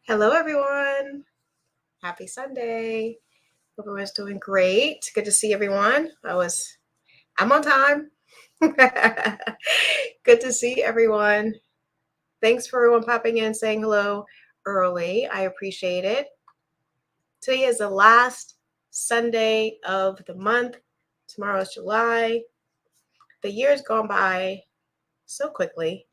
Hello, everyone. Happy Sunday. Hope everyone's doing great. Good to see everyone. I'm on time. Good to see everyone. Thanks for everyone popping in, saying hello early. I appreciate it. Today is the last Sunday of the month. Tomorrow is July. The year's gone by so quickly.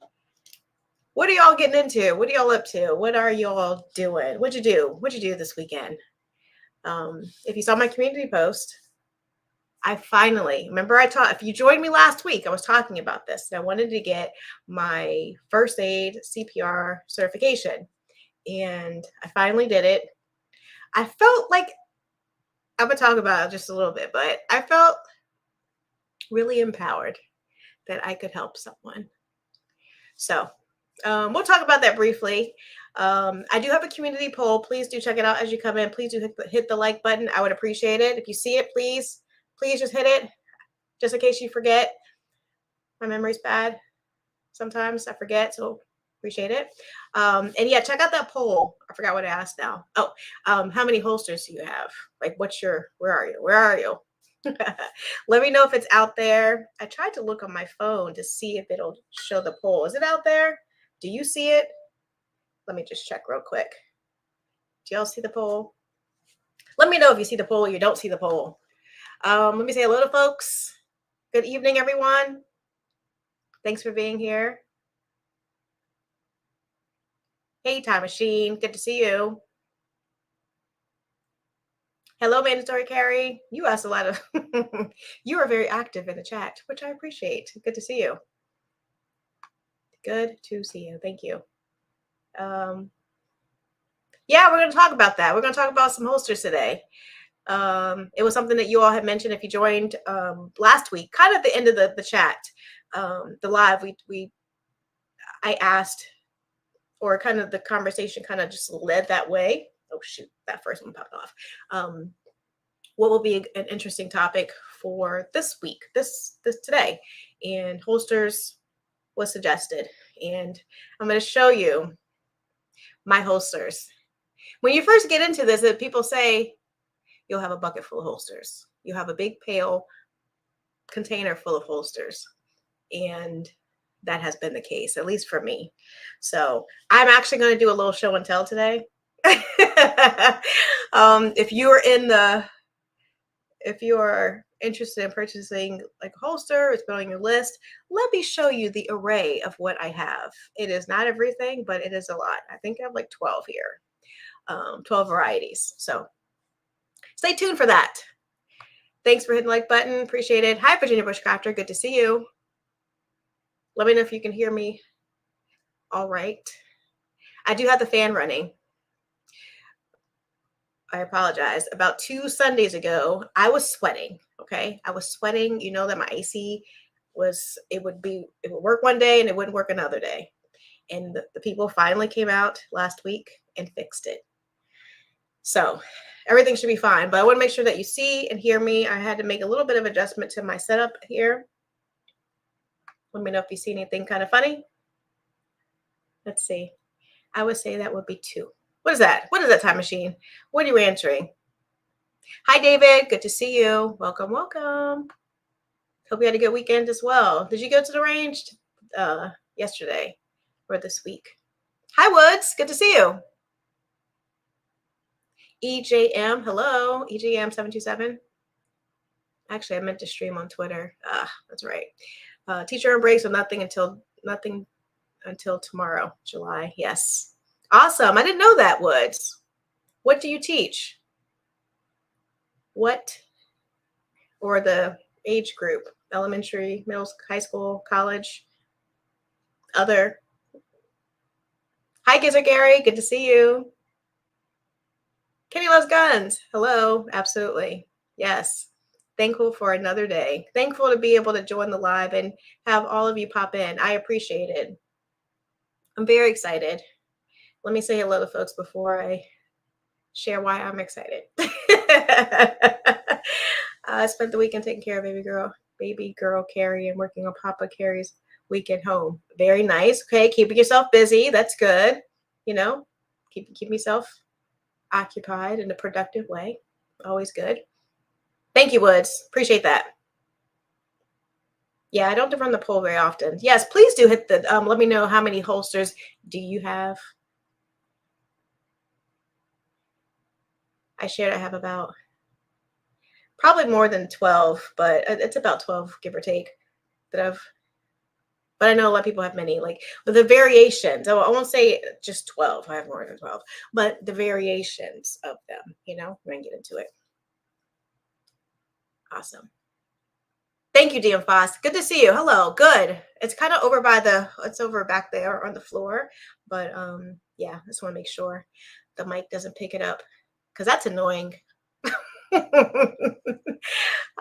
What are y'all getting into? What are y'all up to? What are y'all doing? What'd you do? What'd you do this weekend? If you saw my community post, I finally, remember if you joined me last week, I was talking about this. And I wanted to get my first aid CPR certification. And I finally did it. I felt like, I'm going to talk about it just a little bit, but I felt really empowered that I could help someone. So we'll talk about that briefly. I do have a community poll. Please do check it out as you come in. Please do hit the like button. I would appreciate it. If you see it, please just hit it, just in case you forget. My memory's bad. Sometimes I forget, so appreciate it. And yeah, check out that poll. I forgot what I asked now. Oh, how many holsters do you have? Like, where are you? Let me know if it's out there. I tried to look on my phone to see if it'll show the poll. Is it out there? Do you see it? Let me just check real quick. Do y'all see the poll? Let me know if you see the poll or you don't see the poll. Let me say hello to folks. Good evening, everyone. Thanks for being here. Hey, Time Machine. Good to see you. Hello, Mandatory Carrie. You asked a lot of, you are very active in the chat, which I appreciate. Good to see you. Good to see you. Thank you. Yeah, we're going to talk about that. We're going to talk about some holsters today. It was something that you all had mentioned if you joined last week, kind of at the end of the chat, the live, I asked, or kind of the conversation kind of just led that way. Oh shoot, that first one popped off. What will be an interesting topic for this week, this today? And holsters was suggested, and I'm going to show you my holsters. When you first get into this, people say you'll have a bucket full of holsters. You have a big pail container full of holsters, and that has been the case, at least for me. So I'm actually going to do a little show and tell today. If you are interested in purchasing like a holster, it's been on your list, let me show you the array of what I have. It is not everything, but it is a lot. I think I have like 12 here, 12 varieties. So stay tuned for that. Thanks for hitting the like button. Appreciate it. Hi, Virginia Bushcrafter. Good to see you. Let me know if you can hear me all right. I do have the fan running. I apologize. About 2 Sundays ago, I was sweating. Okay. I was sweating. You know that my AC it would work one day and it wouldn't work another day. And the people finally came out last week and fixed it. So everything should be fine, but I want to make sure that you see and hear me. I had to make a little bit of adjustment to my setup here. Let me know if you see anything kind of funny. Let's see. I would say that would be 2. What is that? What is that, Time Machine? What are you answering? Hi, David. Good to see you. Welcome, welcome. Hope you had a good weekend as well. Did you go to the range yesterday or this week? Hi, Woods. Good to see you. EJM. Hello. EJM 727. Actually, I meant to stream on Twitter. That's right. Teacher on break, so nothing until tomorrow, July. Yes. Awesome. I didn't know that, Woods. What do you teach? What? Or the age group? Elementary, middle, high school, college, other? Hi, Gizzard Gary. Good to see you. Kenny loves guns. Hello. Absolutely. Yes. Thankful for another day. Thankful to be able to join the live and have all of you pop in. I appreciate it. I'm very excited. Let me say hello to folks before I share why I'm excited. I spent the weekend taking care of baby girl Carrie, and working on Papa Carrie's weekend home. Very nice. Okay, keeping yourself busy. That's good. You know, keep myself occupied in a productive way. Always good. Thank you, Woods. Appreciate that. Yeah, I don't run the poll very often. Yes, please do hit the, let me know how many holsters do you have. I shared I have about probably more than 12, but it's about 12, give or take, that I've, but I know a lot of people have many, like, but the variations, I won't say just 12, I have more than 12, but the variations of them, you know, we're gonna get into it. Awesome. Thank you, DM Foss. Good to see you. Hello. Good. It's kind of over by it's over back there on the floor, but yeah, I just want to make sure the mic doesn't pick it up because that's annoying.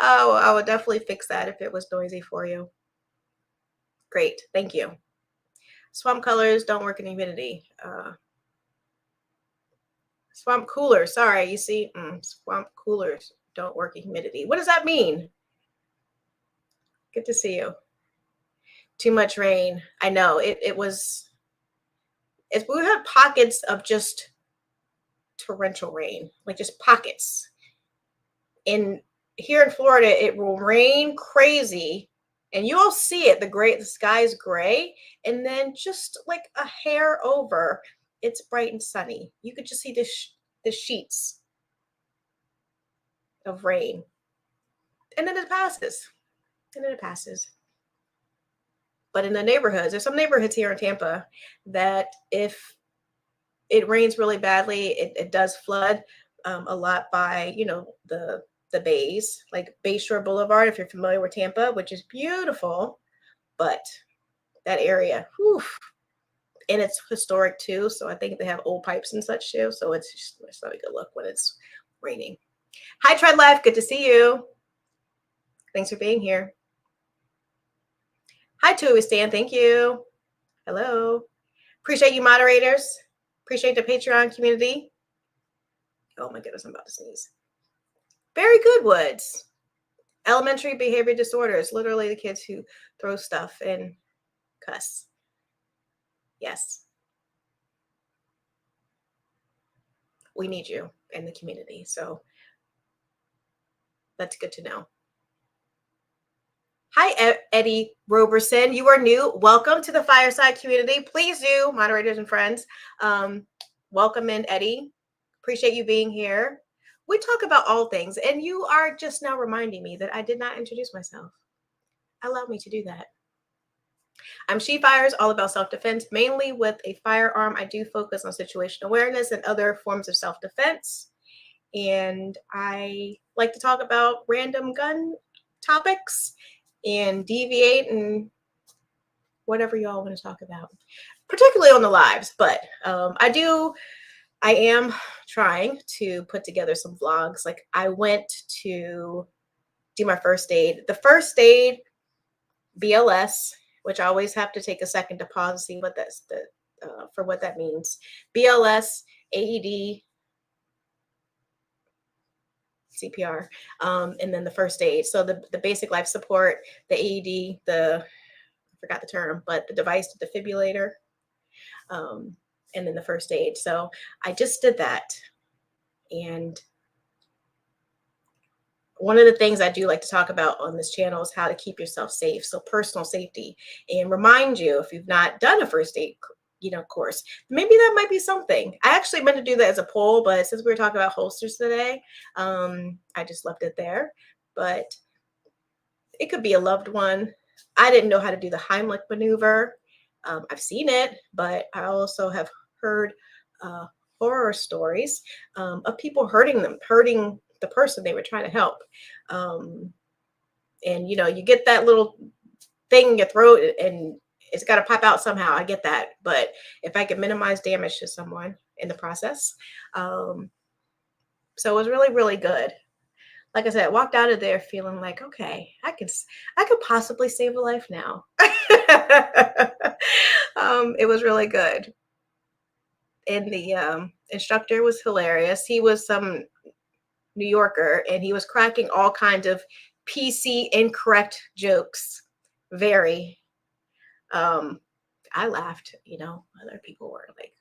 Oh, I would definitely fix that if it was noisy for you. Great. Thank you. Swamp colors don't work in humidity. Swamp coolers. Sorry, you see, swamp coolers don't work in humidity. What does that mean? Good to see you. Too much rain. I know it was. We had pockets of just torrential rain, like just pockets. Here in Florida, it will rain crazy, and you'll see it. The sky's gray, and then just like a hair over, it's bright and sunny. You could just see the sheets of rain, and then it passes. But in the neighborhoods, there's some neighborhoods here in Tampa that if it rains really badly, it does flood a lot by, you know, the bays, like Bayshore Boulevard, if you're familiar with Tampa, which is beautiful, but that area, whew, and it's historic too. So I think they have old pipes and such too. So it's not a good look when it's raining. Hi, Tread Life. Good to see you. Thanks for being here. Hi, Tui Stan. Thank you. Hello. Appreciate you, moderators. Appreciate the Patreon community. Oh my goodness, I'm about to sneeze. Very good, Woods. Elementary behavior disorders, literally the kids who throw stuff and cuss. Yes. We need you in the community. So that's good to know. Hi, Eddie Roberson. You are new. Welcome to the Fireside community. Please do, moderators and friends, welcome in, Eddie. Appreciate you being here. We talk about all things, and you are just now reminding me that I did not introduce myself. Allow me to do that. I'm She Fires, all about self-defense, mainly with a firearm. I do focus on situational awareness and other forms of self-defense. And I like to talk about random gun topics and deviate and whatever y'all want to talk about, particularly on the lives. But I am trying to put together some vlogs. Like I went to do my first aid. The first aid BLS, which I always have to take a second to pause and see what that's for what that means. BLS, AED, CPR, and then the first aid. So the basic life support, the AED, I forgot the term, but the device, the defibrillator, and then the first aid. So I just did that. And one of the things I do like to talk about on this channel is how to keep yourself safe. So personal safety, and remind you, if you've not done a first aid, course, maybe that might be something. I actually meant to do that as a poll, but since we were talking about holsters today, I just left it there. But it could be a loved one. I didn't know how to do the Heimlich maneuver. I've seen it, but I also have heard horror stories of people hurting the person they were trying to help. And you get that little thing in your throat and it's got to pop out somehow. I get that. But if I could minimize damage to someone in the process. So it was really, really good. Like I said, I walked out of there feeling like, okay, I could possibly save a life now. It was really good. And the instructor was hilarious. He was some New Yorker, and he was cracking all kinds of PC incorrect jokes. Very. I laughed, other people were like,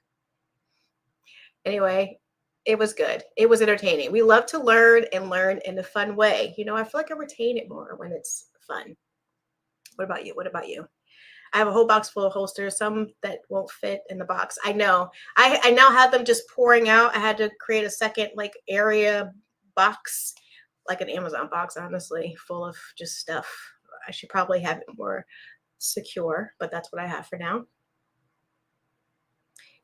Anyway, it was good. It was entertaining. We love to learn and learn in a fun way. You know, I feel like I retain it more when it's fun. What about you? What about you? I have a whole box full of holsters, some that won't fit in the box. I know. I now have them just pouring out. I had to create a second like area box, like an Amazon box, honestly, full of just stuff. I should probably have it more secure, but that's what I have for now.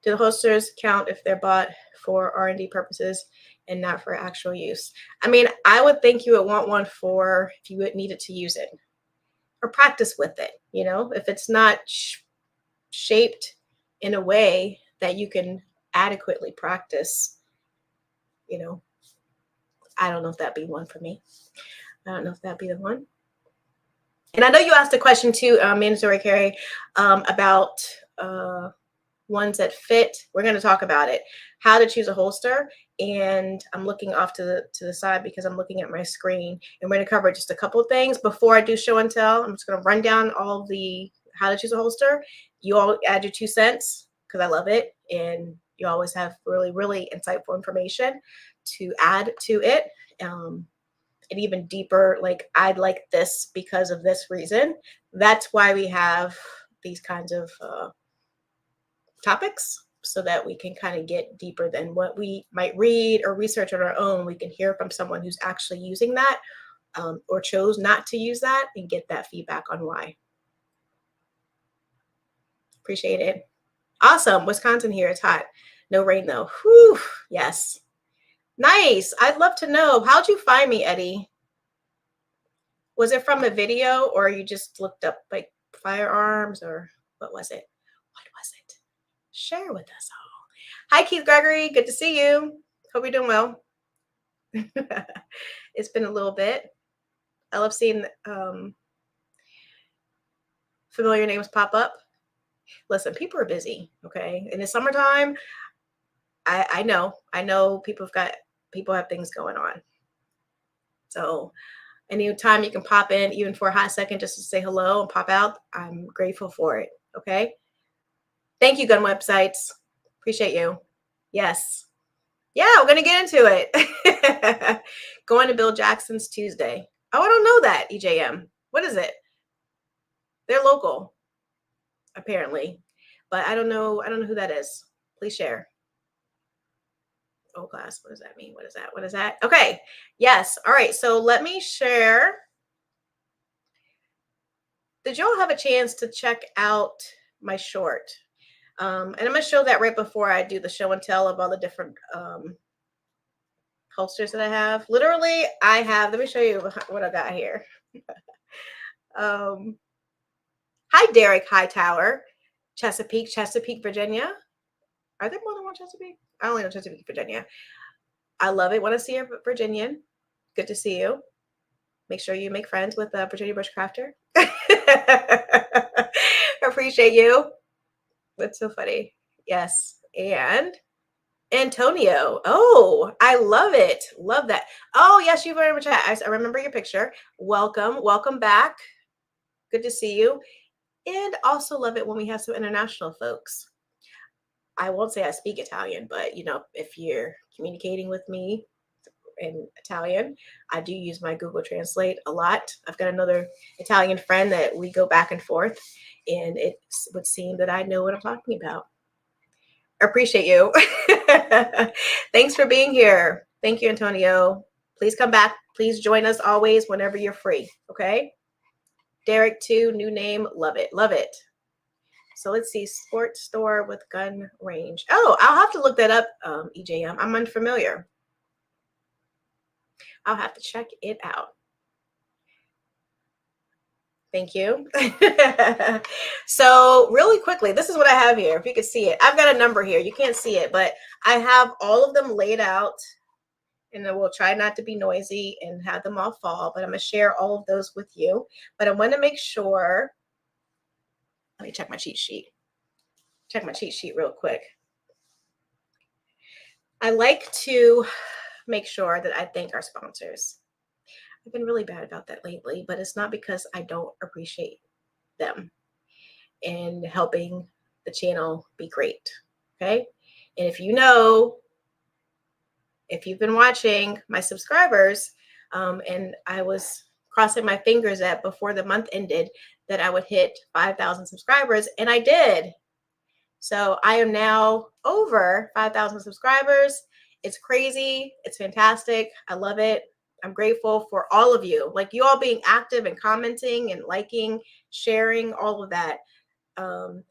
Do the holsters count if they're bought for R&D purposes and not for actual use? I mean, I would think you would want one for if you would need it to use it or practice with it. You know, if it's not shaped in a way that you can adequately practice, you know, I don't know if that'd be one for me. I don't know if that'd be the one. And I know you asked a question too, mandatory carry, about ones that fit. We're going to talk about it, how to choose a holster. And I'm looking off to the side because I'm looking at my screen, and we're going to cover just a couple of things before I do show and tell. I'm just going to run down all the how to choose a holster. You all add your 2 cents because I love it, and you always have really, really insightful information to add to it. And even deeper, like I'd like this because of this reason. That's why we have these kinds of topics, so that we can kind of get deeper than what we might read or research on our own. We can hear from someone who's actually using that, or chose not to use that, and get that feedback on why. Appreciate it. Awesome. Wisconsin here. It's hot. No rain though. Whew. Yes. Nice. I'd love to know. How'd you find me, Eddie? Was it from a video, or you just looked up like firearms, or what was it? What was it? Share with us all. Hi, Keith Gregory. Good to see you. Hope you're doing well. It's been a little bit. I love seeing familiar names pop up. Listen, people are busy, okay? In the summertime, I know people have things going on. So anytime you can pop in, even for a hot second, just to say hello and pop out, I'm grateful for it, okay? Thank you, Gun Websites. Appreciate you. Yes. Yeah, we're going to get into it. Going to Bill Jackson's Tuesday. Oh, I don't know that, EJM. What is it? They're local, apparently. But I don't know who that is. Please share. Oh, class. What does that mean? What is that? What is that? Okay. Yes. All right. So let me share. Did y'all have a chance to check out my short? And I'm going to show that right before I do the show and tell of all the different holsters that I have. Literally, I have, let me show you what I got here. Hi, Derek Hightower, Chesapeake, Virginia. Are there more than one Chesapeake? I only know Chesapeake, Virginia. I love it when I see a Virginian. Good to see you. Make sure you make friends with Virginia Bushcrafter. Appreciate you. That's so funny. Yes. And Antonio. Oh, I love it. Love that. Oh, yes, you very much. I remember your picture. Welcome. Welcome back. Good to see you. And also love it when we have some international folks. I won't say I speak Italian, but, you know, if you're communicating with me in Italian, I do use my Google Translate a lot. I've got another Italian friend that we go back and forth, and it would seem that I know what I'm talking about. Appreciate you. Thanks for being here. Thank you, Antonio. Please come back. Please join us always whenever you're free. Okay. Derek too, new name. Love it. Love it. So let's see. Sports store with gun range. Oh, I'll have to look that up, EJM. I'm unfamiliar. I'll have to check it out. Thank you. So really quickly, this is what I have here. If you can see it, I've got a number here. You can't see it, but I have all of them laid out, and I will try not to be noisy and have them all fall, but I'm going to share all of those with you. But I want to make sure, let me check my cheat sheet. Check my cheat sheet real quick. I like to make sure that I thank our sponsors. I've been really bad about that lately, but it's not because I don't appreciate them and helping the channel be great. Okay. And if you know if you've been watching my subscribers, and I was crossing my fingers that before the month ended that I would hit 5,000 subscribers, and I did. So I am now over 5,000 subscribers. It's crazy. It's fantastic. I love it. I'm grateful for all of you, like you all being active and commenting and liking, sharing, all of that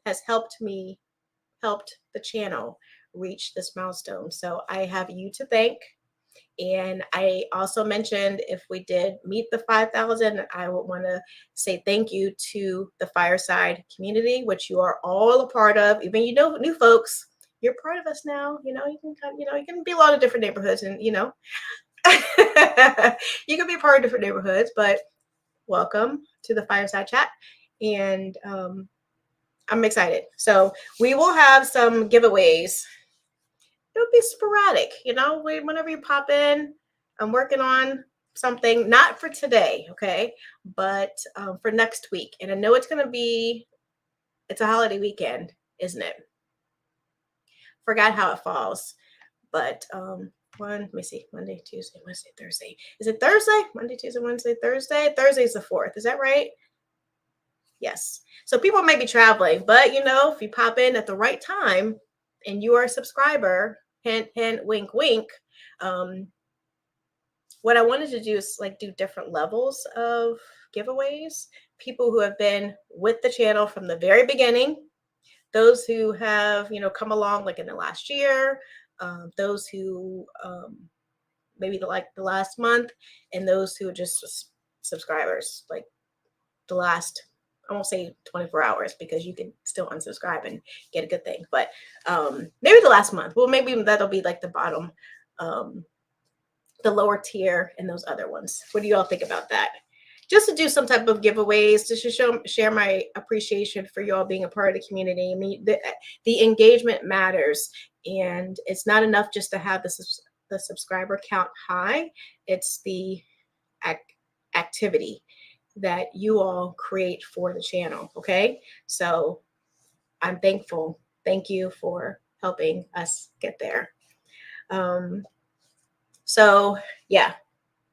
has helped the channel reach this milestone. So I have you to thank. And I also mentioned if we did meet the 5,000, I would want to say thank you to the Fireside community, which you are all a part of. Even new folks, you're part of us now. You can be a lot of different neighborhoods, and you can be part of different neighborhoods. But welcome to the Fireside Chat, and I'm excited. So we will have some giveaways. It'll be sporadic, whenever you pop in. I'm working on something, not for today, okay, but for next week. And I know it's a holiday weekend, isn't it? Forgot how it falls, but let me see, Monday, Tuesday, Wednesday, Thursday. Is it Thursday? Monday, Tuesday, Wednesday, Thursday? Thursday's the 4th. Is that right? Yes. So people may be traveling, but if you pop in at the right time and you are a subscriber, hint, hint, wink, wink. What I wanted to do is do different levels of giveaways. People who have been with the channel from the very beginning, those who have, come along in the last year, those who maybe the last month, and those who are just subscribers, the last, I won't say 24 hours because you can still unsubscribe and get a good thing, but maybe the last month. Well, maybe that'll be the bottom, the lower tier, and those other ones. What do you all think about that? Just to do some type of giveaways to share my appreciation for you all being a part of the community. I mean, the engagement matters, and it's not enough just to have the subscriber count high. It's the activity that you all create for the channel. Okay. So I'm thankful. Thank you for helping us get there. So yeah,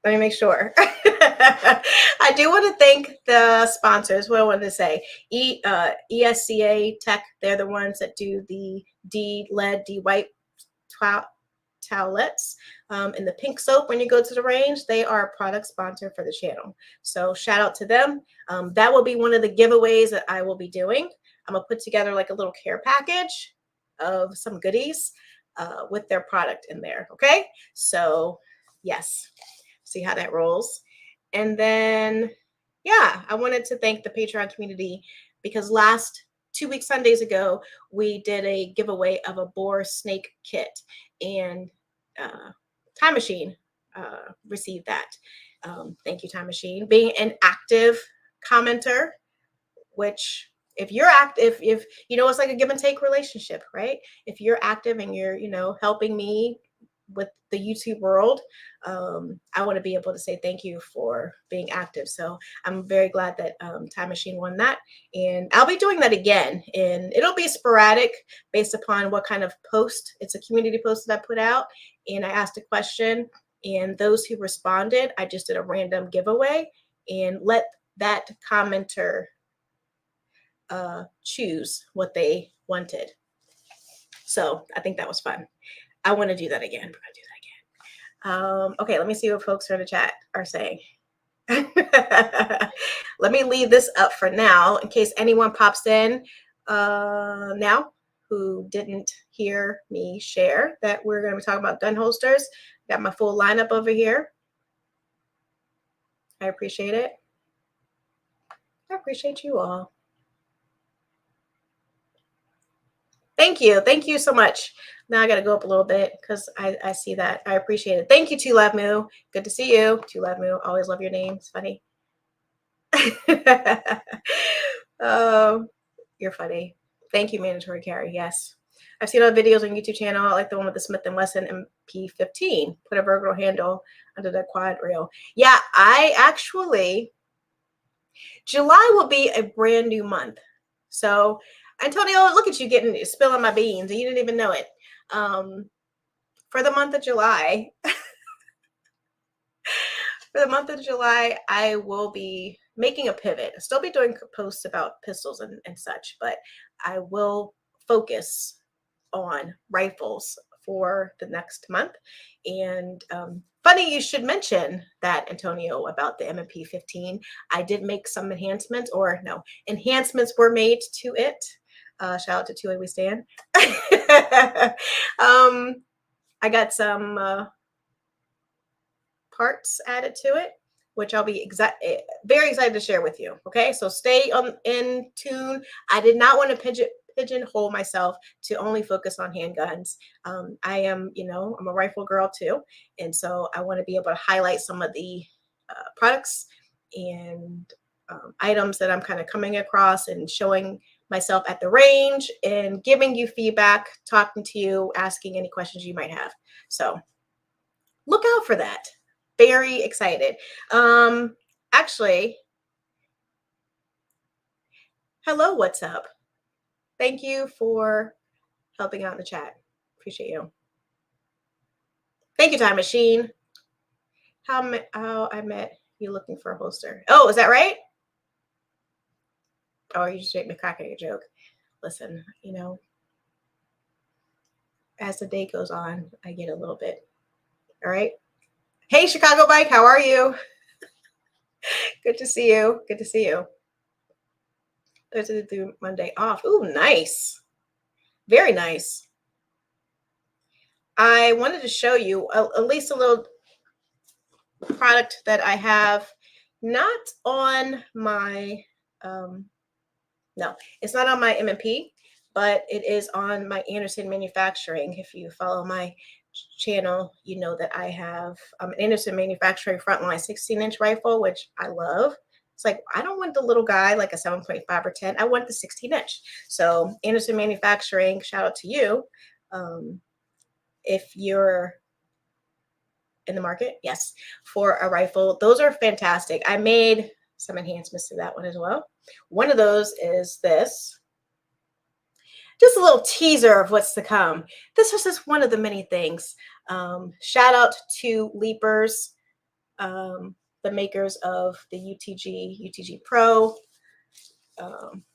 let me make sure. I do want to thank the sponsors. What I wanted to say, ESCA Tech, they're the ones that do the lead white towelettes and the pink soap when you go to the range. They are a product sponsor for the channel. So shout out to them. That will be one of the giveaways that I will be doing. I'm going to put together a little care package of some goodies with their product in there. Okay. So yes, see how that rolls. And then, yeah, I wanted to thank the Patreon community because last 2 weeks, Sundays ago, we did a giveaway of a boar snake kit, and Time Machine received that. Thank you, Time Machine. Being an active commenter, which if you're active, if it's like a give and take relationship, right? If you're active and you're, helping me with the YouTube world, I want to be able to say thank you for being active. So I'm very glad that Time Machine won that, and I'll be doing that again, and it'll be sporadic based upon what kind of post. It's a community post that I put out, and I asked a question, and those who responded, I just did a random giveaway and let that commenter choose what they wanted. So I think that was fun. I want to do that again. Okay, let me see what folks in the chat are saying. Let me leave this up for now in case anyone pops in now who didn't hear me share that we're going to be talking about gun holsters. Got my full lineup over here. I appreciate it. I appreciate you all. Thank you. Thank you so much. Now I got to go up a little bit because I see that. I appreciate it. Thank you, Tu Love Moo. Good to see you. Tu Love Moo. Always love your name. It's funny. You're funny. Thank you, Mandatory Carry. Yes. I've seen other videos on YouTube channel. I like the one with the Smith & Wesson MP15. Put a vertical handle under the quad rail. Yeah, July will be a brand new month. So Antonio, look at you spilling my beans, and you didn't even know it. for the month of July, I will be making a pivot. I'll still be doing posts about pistols and such, but I will focus on rifles for the next month. And funny you should mention that, Antonio, about the M&P 15. I did make some enhancements, or no, enhancements were made to it. Shout out to 2A We Stand. I got some parts added to it, which I'll be very excited to share with you. Okay, so stay in tune. I did not want to pigeonhole myself to only focus on handguns. I am, I'm a rifle girl too, and so I want to be able to highlight some of the products and items that I'm kind of coming across and showing myself at the range and giving you feedback, talking to you, asking any questions you might have. So look out for that. Very excited. Actually, hello, what's up? Thank you for helping out in the chat. Appreciate you. Thank you, Time Machine. How I met you looking for a holster. Oh, is that right? Oh, you just make me crack at your joke. Listen, as the day goes on, I get a little bit. All right. Hey, Chicago Bike, how are you? Good to see you. Good to see you. Thursday through Monday off. Ooh, nice. Very nice. I wanted to show you at least a little product that I have, not on my, no, it's not on my M&P, but it is on my Anderson Manufacturing. If you follow my channel, you know that I have an Anderson Manufacturing Frontline 16-inch rifle, which I love. It's like, I don't want the little guy like a 7.5 or 10. I want the 16-inch. So Anderson Manufacturing, shout out to you. If you're in the market, yes, for a rifle, those are fantastic. I made some enhancements to that one as well. One of those is this. Just a little teaser of what's to come. This was just one of the many things. Shout out to Leapers, the makers of the UTG Pro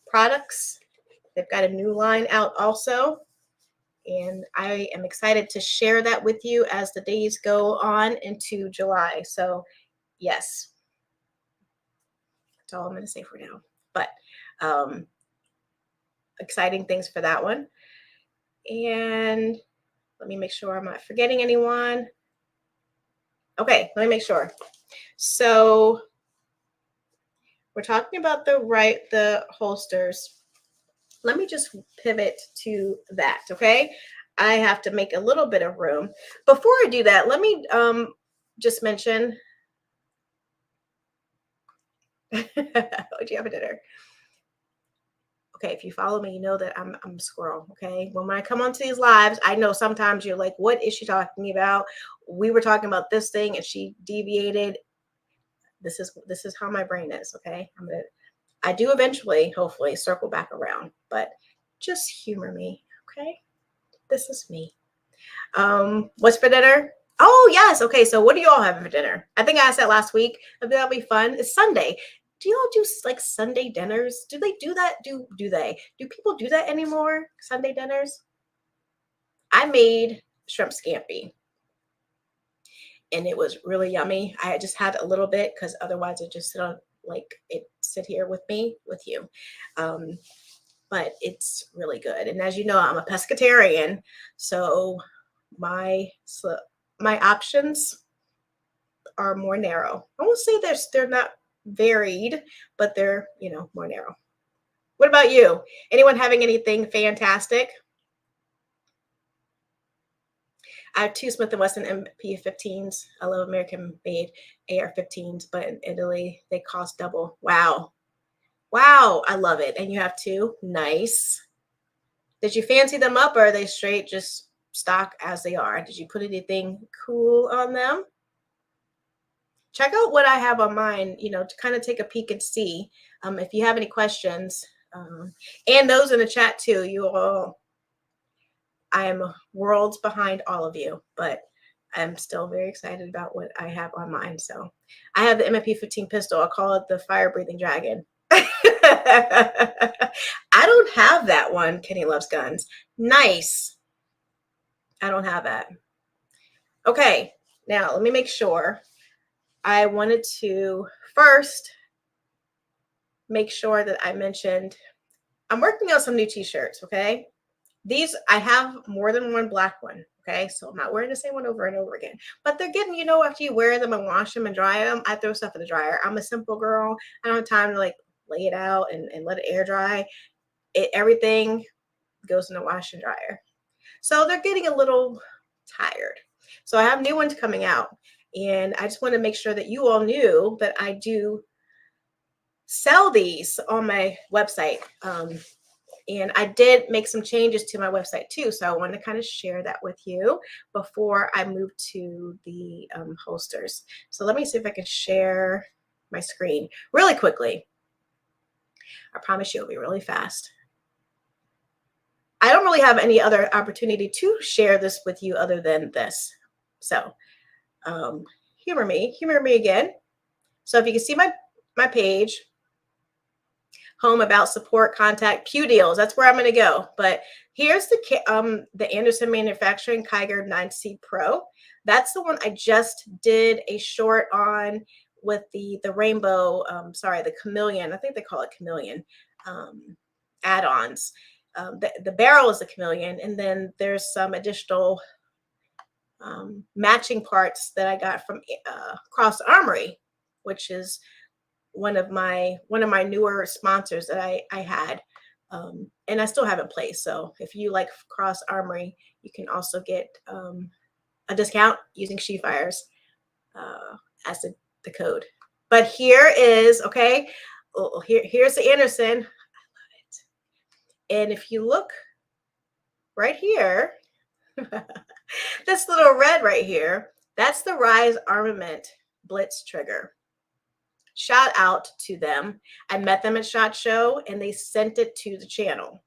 products. They've got a new line out also, and I am excited to share that with you as the days go on into July. So yes, that's all I'm going to say for now. But exciting things for that one. And let me make sure I'm not forgetting anyone. Okay, let me make sure. So we're talking about the holsters. Let me just pivot to that, okay? I have to make a little bit of room. Before I do that, let me just mention, what'd you have for dinner? Okay, if you follow me, you know that I'm a squirrel, okay? When I come onto these lives, I know sometimes you're like, what is she talking about? We were talking about this thing and she deviated. This is how my brain is, okay? I do eventually, hopefully, circle back around, but just humor me, okay? This is me. What's for dinner? Oh, yes. Okay, so what do you all have for dinner? I think I asked that last week. That'll be fun. It's Sunday. Do you all do like Sunday dinners? Do they do that? Do people do that anymore? Sunday dinners? I made shrimp scampi, and it was really yummy. I just had a little bit because otherwise it just sit here with you. But it's really good. And as you know, I'm a pescatarian, so my options are more narrow. I won't say they're not varied, but they're, more narrow. What about you? Anyone having anything fantastic? I have 2 Smith & Wesson MP15s. I love American-made AR-15s, but in Italy, they cost double. Wow. Wow, I love it. And you have 2? Nice. Did you fancy them up, or are they straight just stock as they are? Did you put anything cool on them? Check out what I have on mine, to kind of take a peek and see. If you have any questions, and those in the chat too, you all, I'm worlds behind all of you, but I'm still very excited about what I have on mine. So I have the MFP15 pistol. I call it the fire breathing dragon. I don't have that one. Kenny loves guns. Nice. I don't have that. Okay, now let me make sure. I wanted to first make sure that I mentioned I'm working on some new t-shirts, okay? These, I have more than one black one, okay? So I'm not wearing the same one over and over again. But they're getting, you know, after you wear them and wash them and dry them, I throw stuff in the dryer. I'm a simple girl. I don't have time to like lay it out and let it air dry. Everything goes in the wash and dryer. So they're getting a little tired. So I have new ones coming out. And I just want to make sure that you all knew that I do sell these on my website. And I did make some changes to my website too. So I want to kind of share that with you before I move to the holsters. So let me see if I can share my screen really quickly. I promise you it'll be really fast. I don't really have any other opportunity to share this with you other than this. So humor me again. So if you can see my page, home, about, support, contact, Q deals, that's where I'm going to go. But here's the Anderson Manufacturing Kiger 9C Pro. That's the one I just did a short on with the rainbow, the chameleon. I think they call it chameleon add-ons. The barrel is the chameleon, and then there's some additional matching parts that I got from across Armory, which is one of my newer sponsors that I had, and I still have in place. So if you like Cross Armory, you can also get a discount using She Fires as the code. But here is, okay, here's the Anderson. I love it. And if you look right here, this little red right here, that's the Rise Armament Blitz trigger. Shout out to them. I met them at SHOT Show and they sent it to the channel.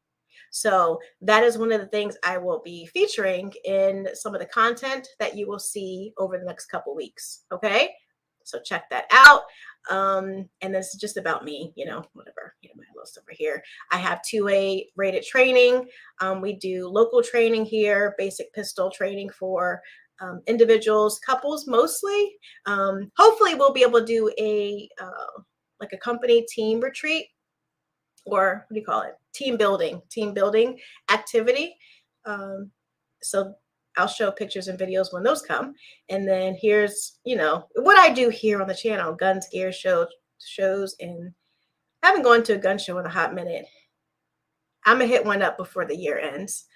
So that is one of the things I will be featuring in some of the content that you will see over the next couple weeks. Okay, so check that out. And this is just about me, you know, whatever, you know, my little stuff right here. I have 2A rated training. We do local training here, basic pistol training for individuals, couples mostly. Hopefully we'll be able to do a like a company team retreat, or what do you call it? Team building activity. So I'll show pictures and videos when those come. And then here's, you know, what I do here on the channel, guns, gear shows, and I haven't gone to a gun show in a hot minute. I'm gonna hit one up before the year ends.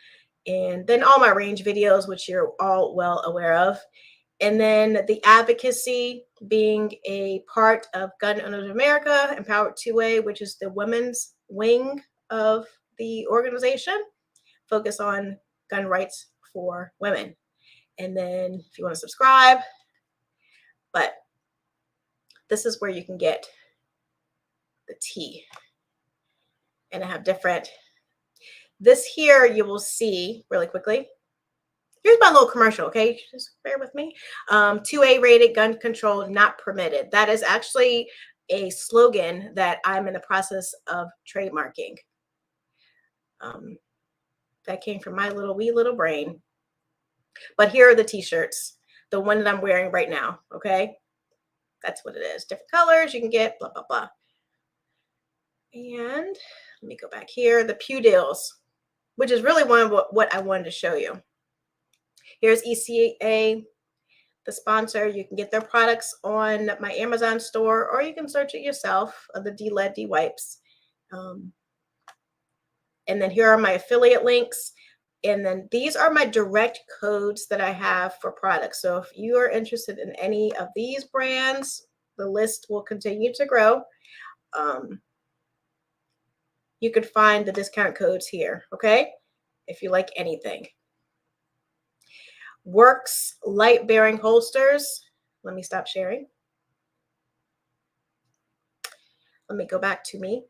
And then all my range videos, which you're all well aware of. And then the advocacy, being a part of Gun Owners of America, Empowered 2A, which is the women's wing of the organization, focus on gun rights for women. And then if you want to subscribe, but this is where you can get the tea. And I have different, this here you will see really quickly. Here's my little commercial, okay? Just bear with me. 2A rated, gun control not permitted. That is actually a slogan that I'm in the process of trademarking. That came from my wee little brain. But here are the t-shirts, the one that I'm wearing right now, okay? That's what it is. Different colors you can get, blah, blah, blah. And let me go back here. The Pew deals, which is really one of what I wanted to show you. Here's ECA, the sponsor. You can get their products on my Amazon store, or you can search it yourself, the Blvd wipes. And then here are my affiliate links. And then these are my direct codes that I have for products. So if you are interested in any of these brands, the list will continue to grow. You could find the discount codes here, okay? If you like anything. Works light bearing holsters. Let me stop sharing. Let me go back to me.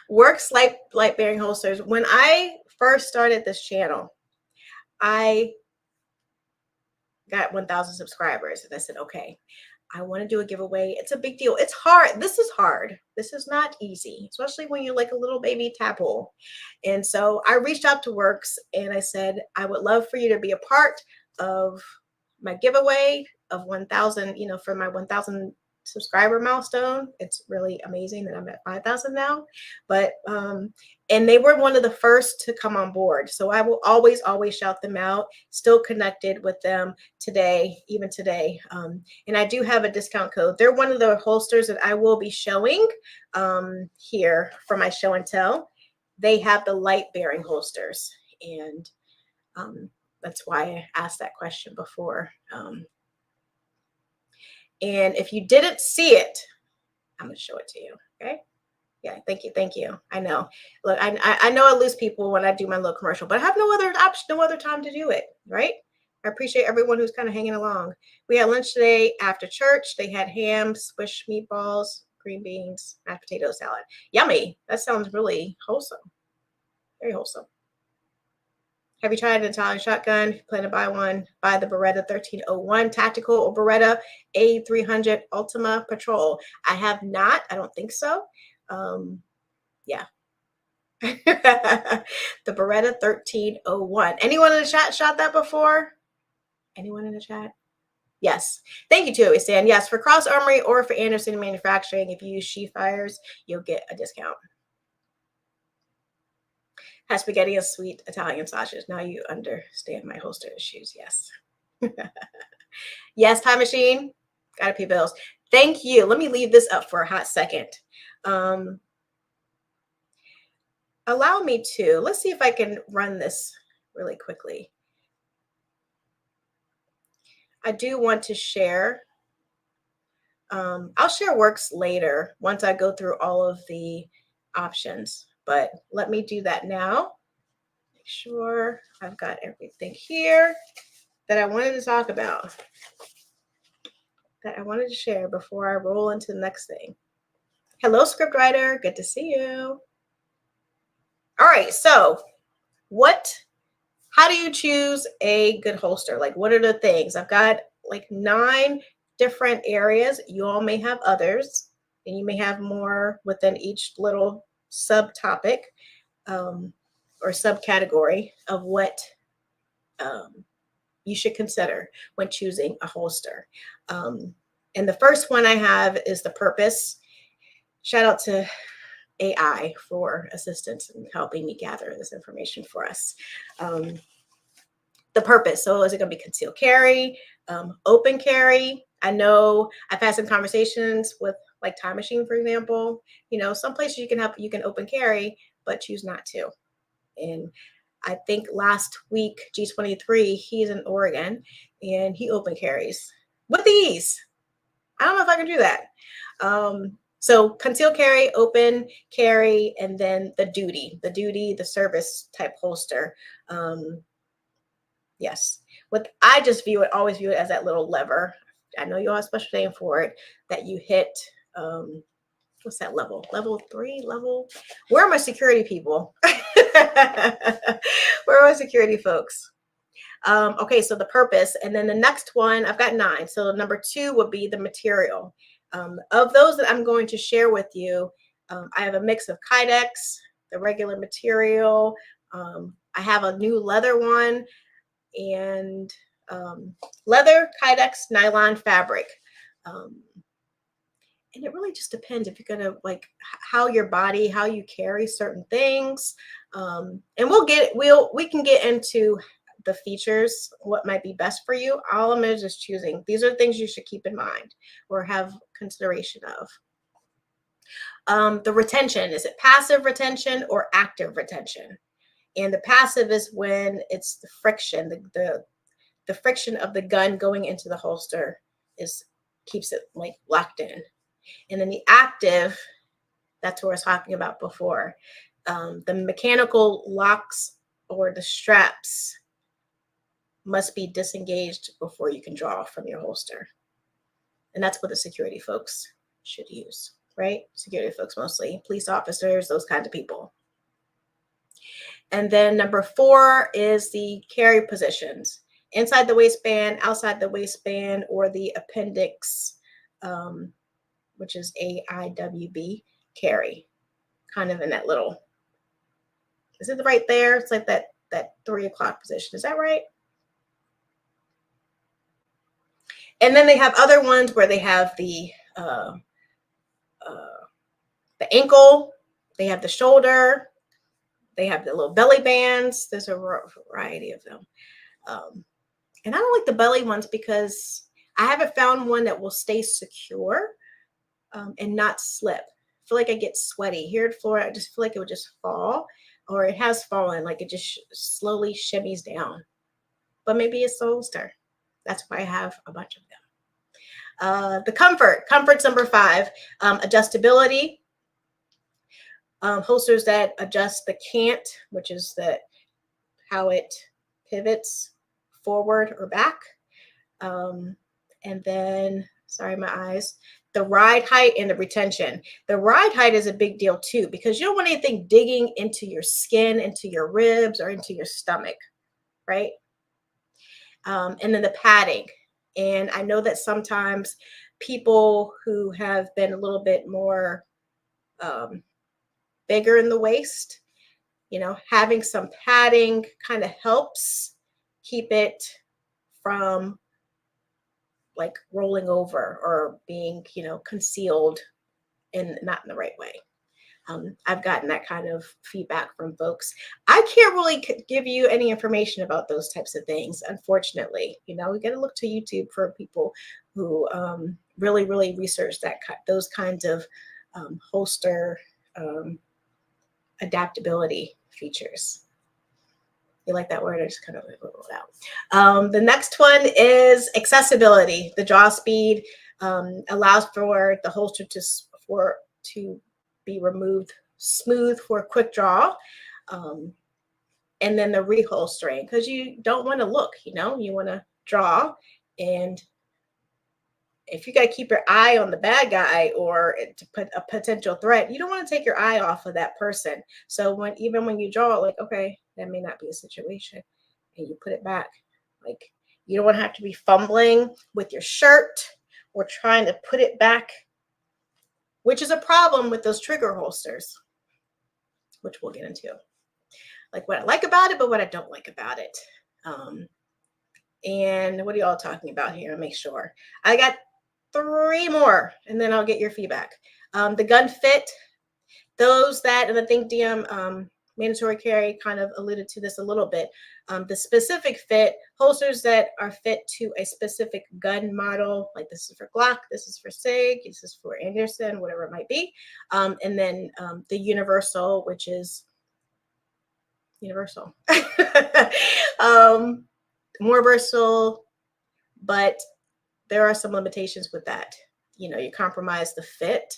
Works light bearing holsters. When I first started this channel, I got 1,000 subscribers. And I said, okay, I want to do a giveaway. It's a big deal. It's hard. This is hard. This is not easy, especially when you're like a little baby tadpole. And so I reached out to Works and I said, I would love for you to be a part of my giveaway of 1,000, you know, for my 1,000 subscriber milestone. It's really amazing that I'm at 5,000 now, but and they were one of the first to come on board, so I will always shout them out. Still connected with them today, even today, and I do have a discount code. They're one of the holsters that I will be showing here for my show and tell. They have the light bearing holsters, and that's why I asked that question before. And if you didn't see it, I'm going to show it to you. Okay. Yeah. Thank you. Thank you. I know. Look, I know I lose people when I do my little commercial, but I have no other option, no other time to do it. Right. I appreciate everyone who's kind of hanging along. We had lunch today after church. They had ham, squish meatballs, green beans, mashed potato salad. Yummy. That sounds really wholesome. Very wholesome. Have you tried an Italian shotgun? Plan to buy one? Buy the Beretta 1301 Tactical or Beretta A300 Ultima Patrol. I have not. I don't think so. Yeah. The Beretta 1301. Anyone in the chat shot that before? Anyone in the chat? Yes. Thank you too, Stan. Yes, for Cross Armory or for Anderson Manufacturing, if you use She Fires, you'll get a discount. Have spaghetti and sweet Italian sausage. Now you understand my holster issues. Yes. Yes, time machine. Gotta pay bills. Thank you. Let me leave this up for a hot second. Allow me to, let's see if I can run this really quickly. I do want to share. I'll share Works later once I go through all of the options, but let me do that now. Make sure I've got everything here that I wanted to talk about, that I wanted to share before I roll into the next thing. Hello, scriptwriter. Good to see you. All right. So how do you choose a good holster? Like, what are the things? I've got like 9 different areas. You all may have others, and you may have more within each little subtopic or subcategory of what you should consider when choosing a holster. And the first one I have is the purpose. Shout out to AI for assistance in helping me gather this information for us. The purpose. So is it going to be concealed carry, open carry? I know I've had some conversations with like Time Machine, for example. You know, some places you can open carry, but choose not to. And I think last week, G23, he's in Oregon and he open carries with ease. I don't know if I can do that. So concealed carry, open carry, and then the service type holster. Yes. I just always view it as that little lever. I know you all have a special name for it that you hit. What's that level? Level 3? Where are my security people? Where are my security folks? Okay, so the purpose. And then the next one, I've got 9. So number 2 would be the material. Of those that I'm going to share with you, I have a mix of Kydex, the regular material. I have a new leather one, and leather, Kydex, nylon fabric. And it really just depends if you're gonna like how you carry certain things. And we can get into the features, what might be best for you. All I'm just choosing. These are things you should keep in mind or have consideration of. The retention, is it passive retention or active retention? And the passive is when it's the friction, the friction of the gun going into the holster keeps it like locked in. And then the active, that's what I was talking about before. The mechanical locks or the straps must be disengaged before you can draw from your holster. And that's what the security folks should use, right? Security folks mostly, police officers, those kinds of people. And then number 4 is the carry positions. Inside the waistband, outside the waistband, or the appendix, which is AIWB, carry. Kind of in that little, is it right there? It's like that 3 o'clock position. Is that right? And then they have other ones where they have the ankle, they have the shoulder, they have the little belly bands. There's a variety of them. And I don't like the belly ones because I haven't found one that will stay secure and not slip. I feel like I get sweaty. Here at Florida, I just feel like it would just fall, or it has fallen, like it just slowly shimmies down. But maybe it's the holster. That's why I have a bunch of them. The comfort's number 5. Adjustability. Holsters that adjust the cant, which is how it pivots forward or back. And then, sorry, my eyes, the ride height and the retention. The ride height is a big deal too, because you don't want anything digging into your skin, into your ribs, or into your stomach, right? And then the padding. And I know that sometimes people who have been a little bit more bigger in the waist, having some padding kind of helps keep it from like rolling over or being, concealed and not in the right way. I've gotten that kind of feedback from folks. I can't really give you any information about those types of things, unfortunately. We got to look to YouTube for people who really, really research those kinds of holster adaptability features. You like that word? I just kind of wrote it out. The next one is accessibility. The draw speed allows for the holster to be removed smooth for a quick draw. And then the reholstering, because you don't want to look, you want to draw. And if you got to keep your eye on the bad guy or to put a potential threat, you don't want to take your eye off of that person. So even when you draw, like, okay, that may not be a situation, and you put it back, like you don't want to have to be fumbling with your shirt or trying to put it back, which is a problem with those trigger holsters, which we'll get into. Like what I like about it, but what I don't like about it. And what are y'all talking about here? Make sure. I got 3 more, and then I'll get your feedback. The gun fit, those that, and I think DM mandatory carry kind of alluded to this a little bit. The specific fit, holsters that are fit to a specific gun model, like this is for Glock, this is for SIG, this is for Anderson, whatever it might be. And then the universal, which is universal. More versatile, but there are some limitations with that. You compromise the fit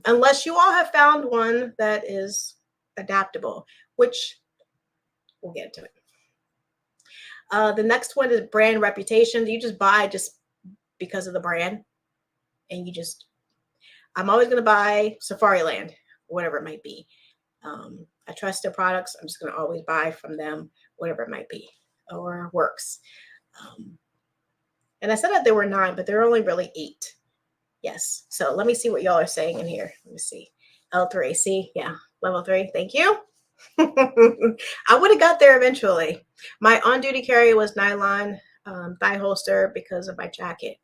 unless you all have found one that is adaptable, which we'll get into it. The next one is brand reputation. You just buy just because of the brand, and I'm always going to buy Safariland, whatever it might be. I trust their products. I'm just going to always buy from them, whatever it might be, or Works. And I said that there were 9, but there are only really 8. Yes. So let me see what y'all are saying in here. Let me see. L3. See? Yeah. Level 3. Thank you. I would have got there eventually. My on-duty carry was nylon thigh holster because of my jacket.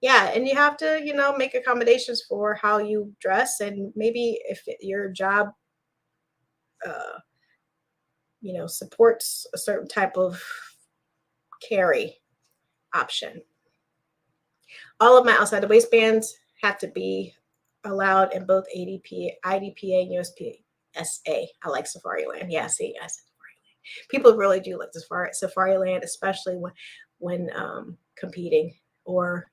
Yeah. And you have to, make accommodations for how you dress. And maybe if your job, supports a certain type of carry option. All of my outside the waistbands have to be allowed in both IDPA and USP SA. I like Safariland. Yeah, see, I said Safariland. People really do like Safariland, especially when competing, or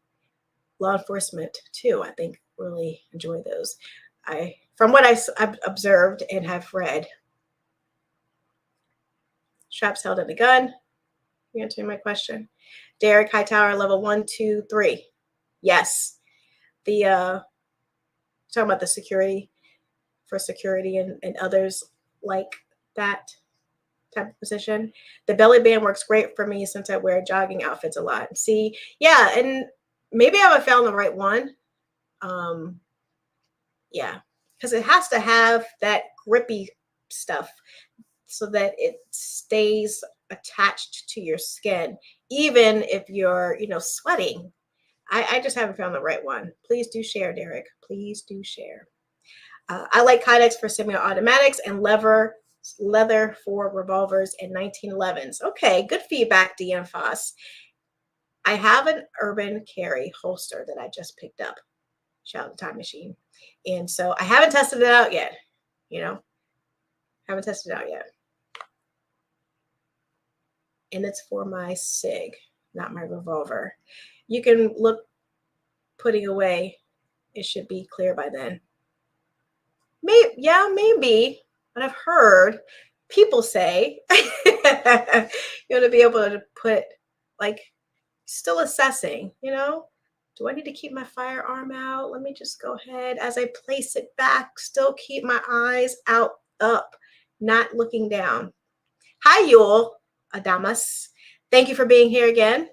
law enforcement too. I think really enjoy those. From what I've observed and have read, straps held in the gun. You answering my question? Derek Hightower, level 1, 2, 3. Yes. The talking about the security and others like that. type of position. The belly band works great for me since I wear jogging outfits a lot. See, yeah, and maybe I haven't found the right one. Yeah, because it has to have that grippy stuff so that it stays attached to your skin, even if you're, sweating. I just haven't found the right one. Please do share, Derek. Please do share. I like Kydex for semi-automatics and leather for revolvers and 1911s. Okay, good feedback, DM Foss. I have an Urban Carry holster that I just picked up. Shout out to Time Machine. And so I haven't tested it out yet. Haven't tested it out yet. And it's for my SIG, not my revolver. You can look putting away. It should be clear by then. Maybe. But I've heard people say you want to be able to put, like, still assessing, do I need to keep my firearm out? Let me just go ahead as I place it back, still keep my eyes up, not looking down. Hi, Yul Adamas. Thank you for being here again.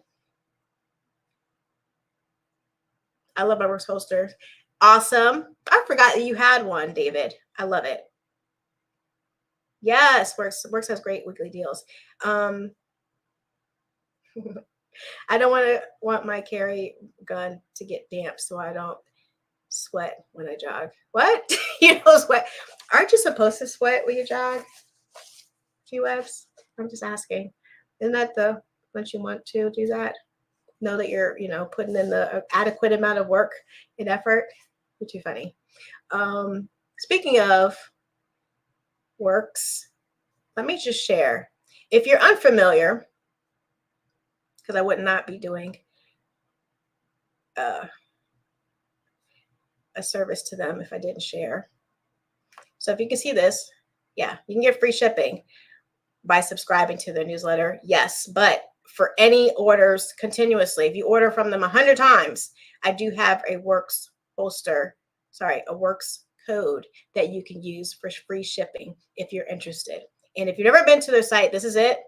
I love my Works holster. Awesome. I forgot that you had one, David. I love it. Yes, Works has great weekly deals. I don't want my carry gun to get damp so I don't sweat when I jog. What? You don't sweat. Aren't you supposed to sweat when you jog? G-Webs? I'm just asking. Isn't that once you want to do that? Know that you're, putting in the adequate amount of work and effort. You're too funny. Speaking of Works, let me just share. If you're unfamiliar, because I would not be doing a service to them if I didn't share. So if you can see this, yeah, you can get free shipping by subscribing to their newsletter. Yes, but for any orders continuously, if you order from them 100 times, I do have a Works code that you can use for free shipping if you're interested. And if you've never been to their site, this is it.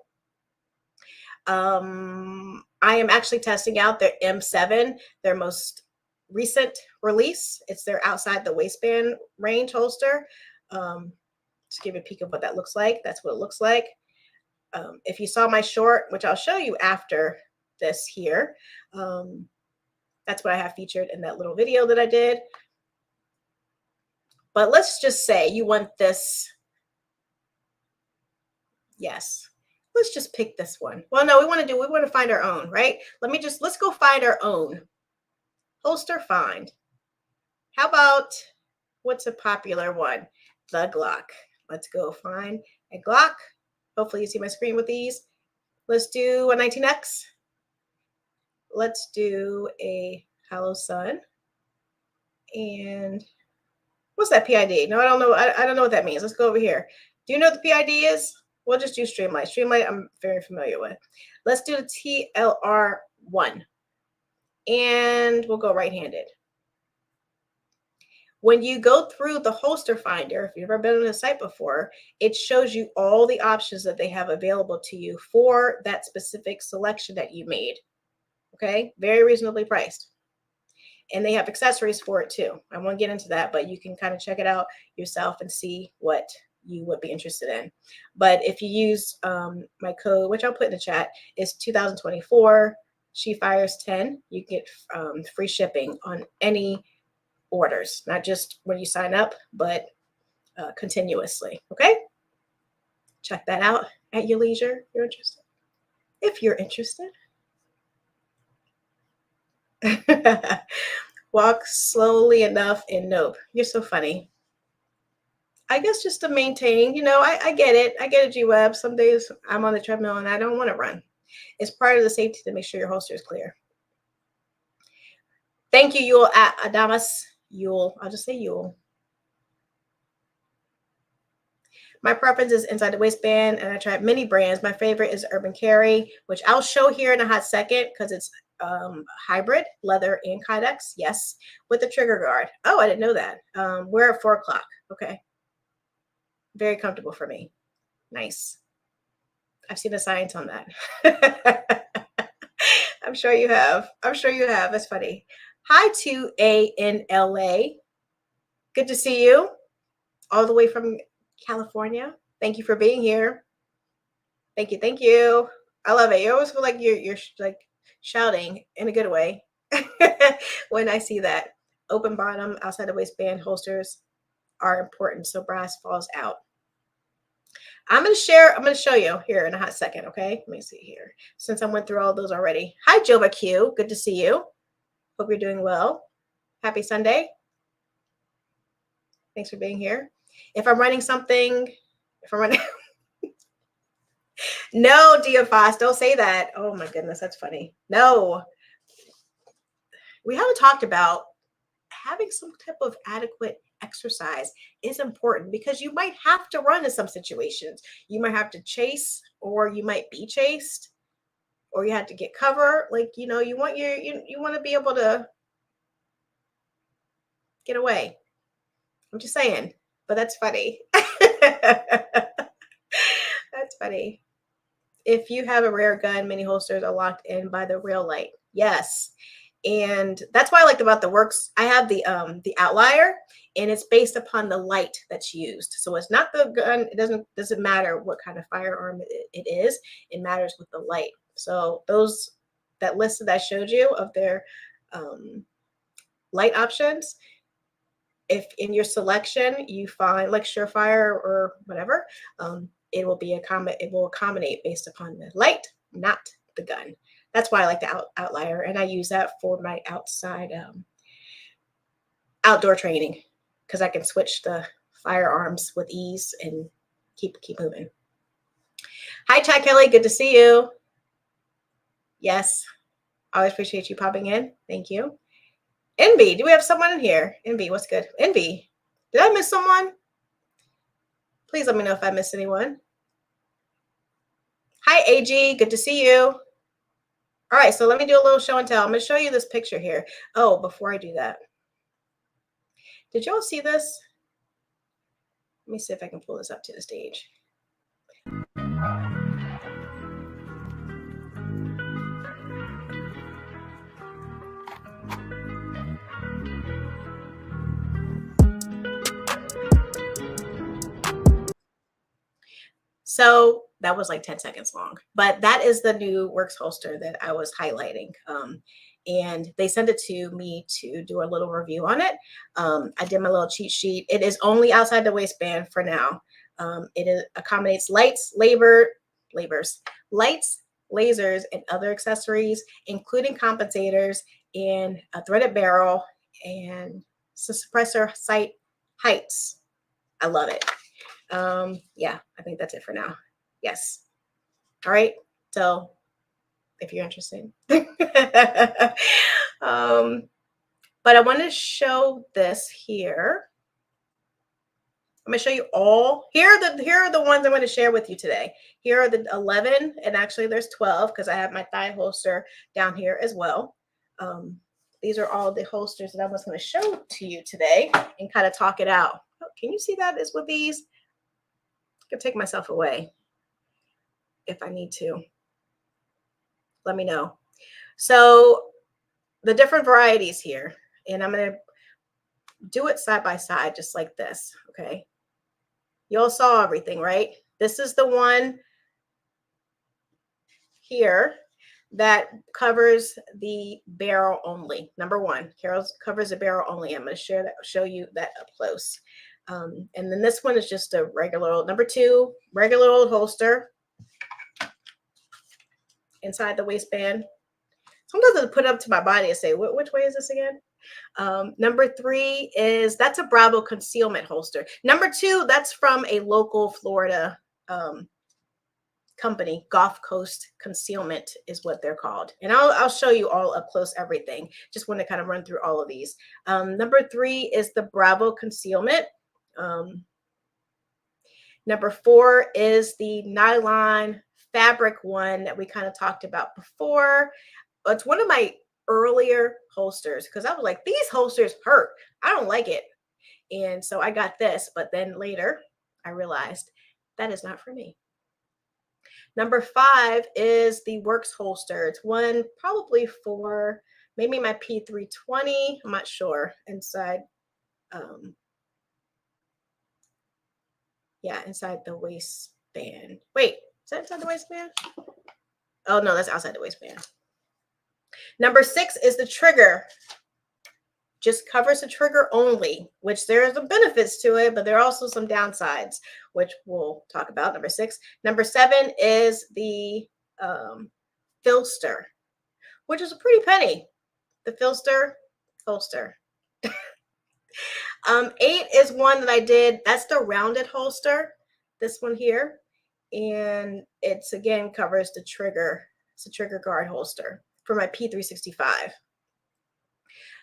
I am actually testing out their M7, their most recent release. It's their outside the waistband range holster. Just give you a peek of what that looks like. That's what it looks like. If you saw my short, which I'll show you after this here, that's what I have featured in that little video that I did. But let's just say you want this. Yes. Let's just pick this one. Well, no, we want to find our own, right? Let's go find our own. Holster find. How about, what's a popular one? The Glock. Let's go find a Glock. Hopefully you see my screen with these. Let's do a 19X. Let's do a Hollow Sun. And what's that PID? No, I don't know. I don't know what that means. Let's go over here. Do you know what the PID is? We'll just do Streamlight. Streamlight I'm very familiar with. Let's do the TLR1. And we'll go right-handed. When you go through the holster finder, if you've ever been on the site before, it shows you all the options that they have available to you for that specific selection that you made. Okay, very reasonably priced. And they have accessories for it too. I won't get into that, but you can kind of check it out yourself and see what you would be interested in. But if you use my code, which I'll put in the chat, is 2024 She Fires 10, you get free shipping on any orders, not just when you sign up, but continuously. Okay, check that out at your leisure. You're interested. If you're interested. Walk slowly enough and nope. You're so funny. I guess just to maintain, I get it. I get it, G-Web. Some days I'm on the treadmill and I don't want to run. It's part of the safety to make sure your holster is clear. Thank you, Yul Adamas. Yul. I'll just say Yul. My preference is inside the waistband, and I tried many brands. My favorite is Urban Carry, which I'll show here in a hot second because it's hybrid, leather and Kydex. Yes, with the trigger guard. Oh, I didn't know that. We're at 4 o'clock. Okay. Very comfortable for me. Nice. I've seen the science on that. I'm sure you have. I'm sure you have. That's funny. Hi to A in LA. Good to see you all the way from California. Thank you for being here. Thank you. Thank you. I love it. You always feel like you're like shouting in a good way when I see that. Open bottom, outside the waistband holsters are important so brass falls out. I'm going to show you here in a hot second, okay? Let me see here. Since I went through all those already. Hi, Jova Q. Good to see you. Hope you're doing well. Happy Sunday. Thanks for being here. If I'm running something, no, Diafos, don't say that. Oh my goodness, that's funny. No. We haven't talked about having some type of adequate exercise is important because you might have to run in some situations. You might have to chase, or you might be chased, or you have to get cover. Like, you know, you want to be able to get away. I'm just saying, but that's funny. That's funny. If you have a rare gun, many holsters are locked in by the rail light. Yes. And that's why I liked about the works. I have the outlier, and it's based upon the light that's used. So it's not the gun. It doesn't matter what kind of firearm it is. It matters with the light. So that list that I showed you of their light options, if in your selection you find like Surefire or whatever, it will accommodate based upon the light, not the gun. That's why I like the outlier, and I use that for my outside outdoor training because I can switch the firearms with ease and keep moving. Hi, Ty Kelly. Good to see you. Yes, I always appreciate you popping in. Thank you. Envy, do we have someone in here? Envy, what's good? Envy, did I miss someone? Please let me know if I missed anyone. Hi, AG. Good to see you. All right, so let me do a little show and tell. I'm going to show you this picture here. Oh, before I do that, did y'all see this? Let me see if I can pull this up to the stage. So that was like 10 seconds long, but that is the new Works holster that I was highlighting. And they sent it to me to do a little review on it. I did my little cheat sheet. It is only outside the waistband for now. It accommodates lights, lights, lasers, and other accessories, including compensators and a threaded barrel and suppressor sight heights. I love it. Yeah, I think that's it for now. Yes. All right. So if you're interested, but I want to show this here. I'm going to show you all. Here are the ones I'm going to share with you today. Here are the 11, and actually there's 12 because I have my thigh holster down here as well. These are all the holsters that I was going to show to you today and kind of talk it out. Oh, can you see that is with these? I can take myself away if I need to. Let me know. So the different varieties here, and I'm going to do it side by side just like this, okay? You all saw everything, right? This is the one here that covers the barrel only. Number one, Carol's covers the barrel only. I'm going to show you that up close. And then this one is just a regular old, number two, regular old holster inside the waistband. Sometimes I put it up to my body and say, which way is this again? Number three that's a Bravo concealment holster. Number two, that's from a local Florida company, Gulf Coast Concealment is what they're called. And I'll show you all up close everything. Just want to kind of run through all of these. Number three is the Bravo Concealment. Number four is the nylon fabric one that we kind of talked about before. It's one of my earlier holsters because I was like, these holsters hurt. I don't like it. And so I got this, but then later I realized that is not for me. Number 5 is the Works holster. It's one probably for maybe my P320. I'm not sure. Inside, yeah, inside the waistband. Wait, is that inside the waistband? Oh no, that's outside the waistband. Number 6 is the trigger. Just covers the trigger only, which there are some benefits to it, but there are also some downsides, which we'll talk about. Number 6. Number 7 is the filster, which is a pretty penny. The filster holster. 8 is one that I did. That's the rounded holster. This one here, and it's again covers the trigger. It's a trigger guard holster for my P365.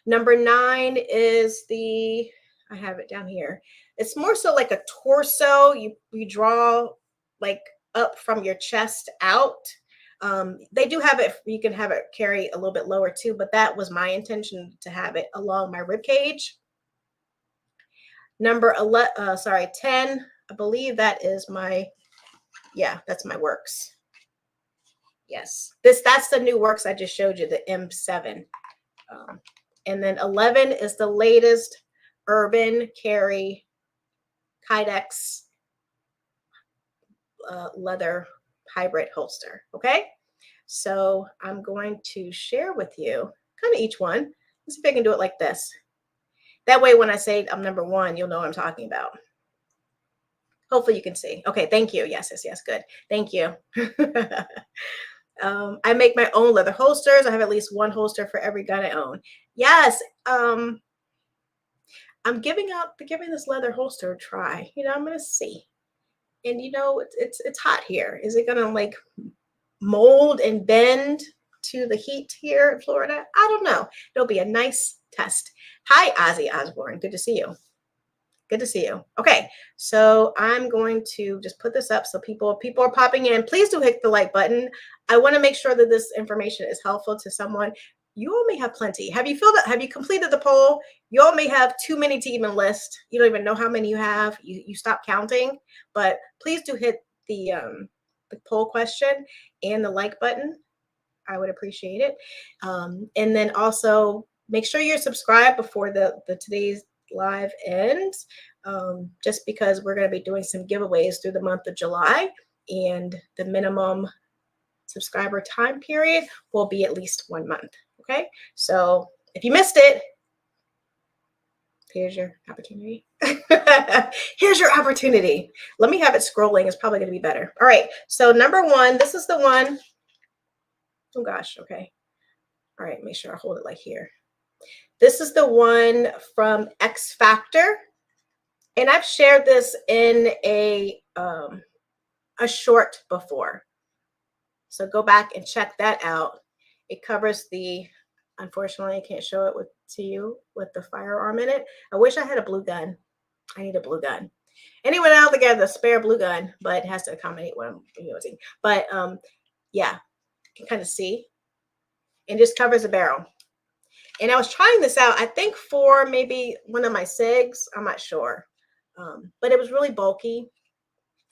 Number 9 is the, I have it down here. It's more so like a torso. You draw like up from your chest out. They do have it, you can have it carry a little bit lower too, but that was my intention to have it along my rib cage. Number 10, I believe that is my, yeah, that's my Works. Yes, that's the new Works I just showed you, the M7. And then 11 is the latest Urban Carry Kydex leather hybrid holster. Okay, so I'm going to share with you kind of each one. Let's see if I can do it like this. That way, when I say I'm number 1, you'll know what I'm talking about. Hopefully you can see. Okay, thank you. Yes, good. Thank you. I make my own leather holsters. I have at least one holster for every gun I own. Yes, I'm giving this leather holster a try. You know, I'm gonna see. And you know, it's hot here. Is it gonna like mold and bend to the heat here in Florida? I don't know. It'll be a nice test. Hi, Ozzy Osbourne. Good to see you. Good to see you. Okay, so I'm going to just put this up so people are popping in. Please do hit the like button. I want to make sure that this information is helpful to someone. You all may have plenty. Have you completed the poll? You all may have too many to even list. You don't even know how many you have. You stop counting. But please do hit the poll question and the like button. I would appreciate it. And then also make sure you're subscribed before the today's live ends, just because we're going to be doing some giveaways through the month of July, and the minimum subscriber time period will be at least 1 month. Okay, so if you missed it, here's your opportunity. Here's your opportunity. Let me have it scrolling. It's probably going to be better. All right, so number 1, this is the one. Oh gosh, okay. All right, make sure I hold it like here. This is the one from X Factor, and I've shared this in a short before. So go back and check that out. It covers the, unfortunately, I can't show it to you with the firearm in it. I wish I had a blue gun. I need a blue gun. Anyone out there got a spare blue gun, but it has to accommodate what I'm using. But yeah, you can kind of see. And just covers the barrel. And I was trying this out, I think for maybe one of my SIGs. I'm not sure. But it was really bulky.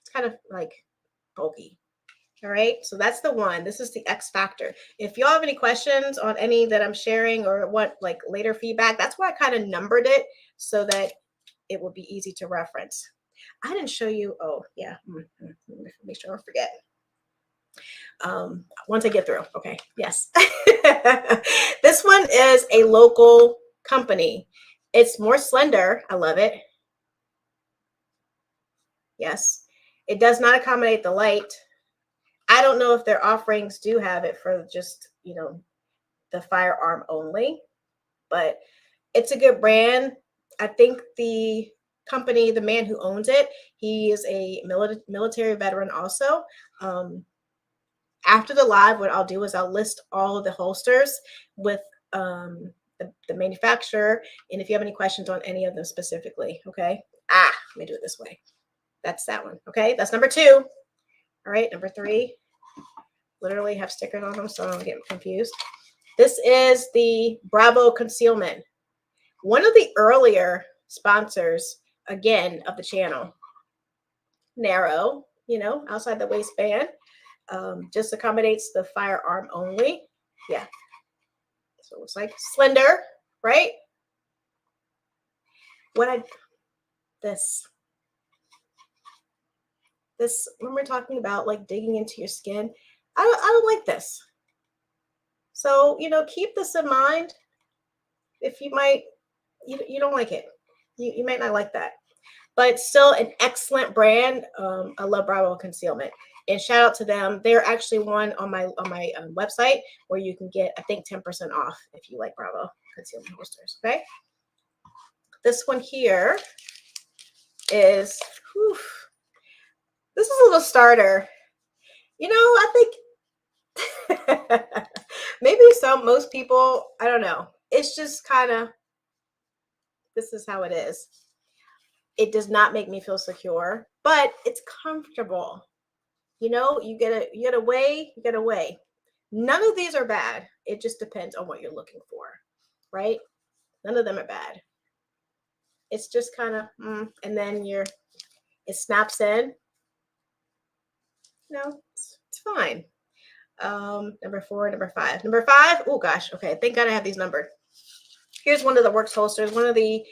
It's kind of like bulky. All right, so that's the one. This is the X Factor. If y'all have any questions on any that I'm sharing or what like later feedback, that's why I kind of numbered it so that it would be easy to reference. I didn't show you. Oh, yeah. Make sure I don't forget. Once I get through. Okay. Yes. This one is a local company. It's more slender. I love it. Yes. It does not accommodate the light. I don't know if their offerings do have it for just, you know, the firearm only, but it's a good brand. I think the company, the man who owns it, he is a military veteran also. After the live, what I'll do is I'll list all of the holsters with the manufacturer, and if you have any questions on any of them specifically, okay? Let me do it this way. That's that one, okay? That's number 2. All right, number 3. Literally have stickers on them, so I don't get confused. This is the Bravo Concealment. One of the earlier sponsors, again, of the channel. Narrow, you know, outside the waistband. Just accommodates the firearm only. Yeah. So it's like slender, right? This when we're talking about like digging into your skin, I don't like this. So, keep this in mind. If you don't like it, you might not like that, but still an excellent brand. I love Bravo Concealment, and shout out to them. They're actually one on my website where you can get, I think, 10% off if you like Bravo Concealment holsters. Okay, this one here is, whew, this is a little starter. I think maybe most people, I don't know. It's just kind of, this is how it is. It does not make me feel secure, but it's comfortable. You get away. None of these are bad. It just depends on what you're looking for, right? None of them are bad. It's just kind of, and then it snaps in. It's fine. Number 4, number 5. Number 5, oh gosh, okay, thank God I have these numbered. Here's one of the Works holsters, one of the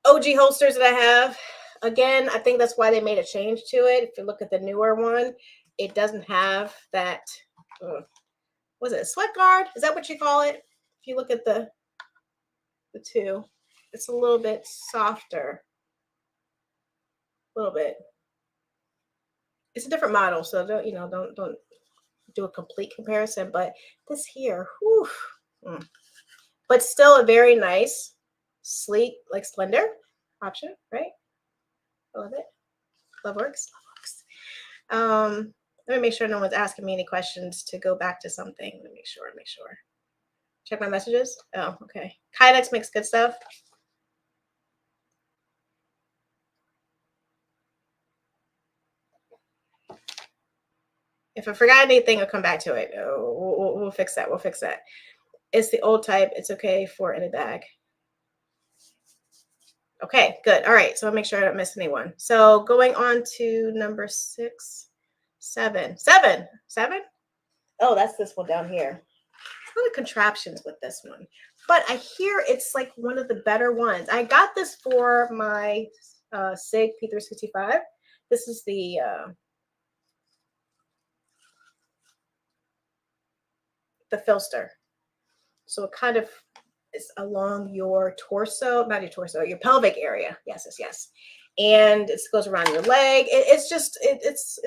OG holsters that I have. Again, I think that's why they made a change to it. If you look at the newer one, it doesn't have that, was it a sweat guard? Is that what you call it? If you look at the two, it's a little bit softer. A little bit. It's a different model, so don't do a complete comparison, but this here, whew, but still a very nice, sleek, like slender option, right? I love it. Love works. Let me make sure no one's asking me any questions to go back to something. Let me make sure. Check my messages. Oh, okay. Kydex makes good stuff. If I forgot anything, I'll come back to it. We'll fix that. We'll fix that. It's the old type. It's okay for in a bag. Okay, good. All right. So I'll make sure I don't miss anyone. So going on to number 6, 7. Oh, that's this one down here. A lot of contraptions with this one, but I hear it's like one of the better ones. I got this for my SIG P365. This is the filster. So it kind of is along your torso, not your torso, your pelvic area. Yes. And it goes around your leg. It's just it's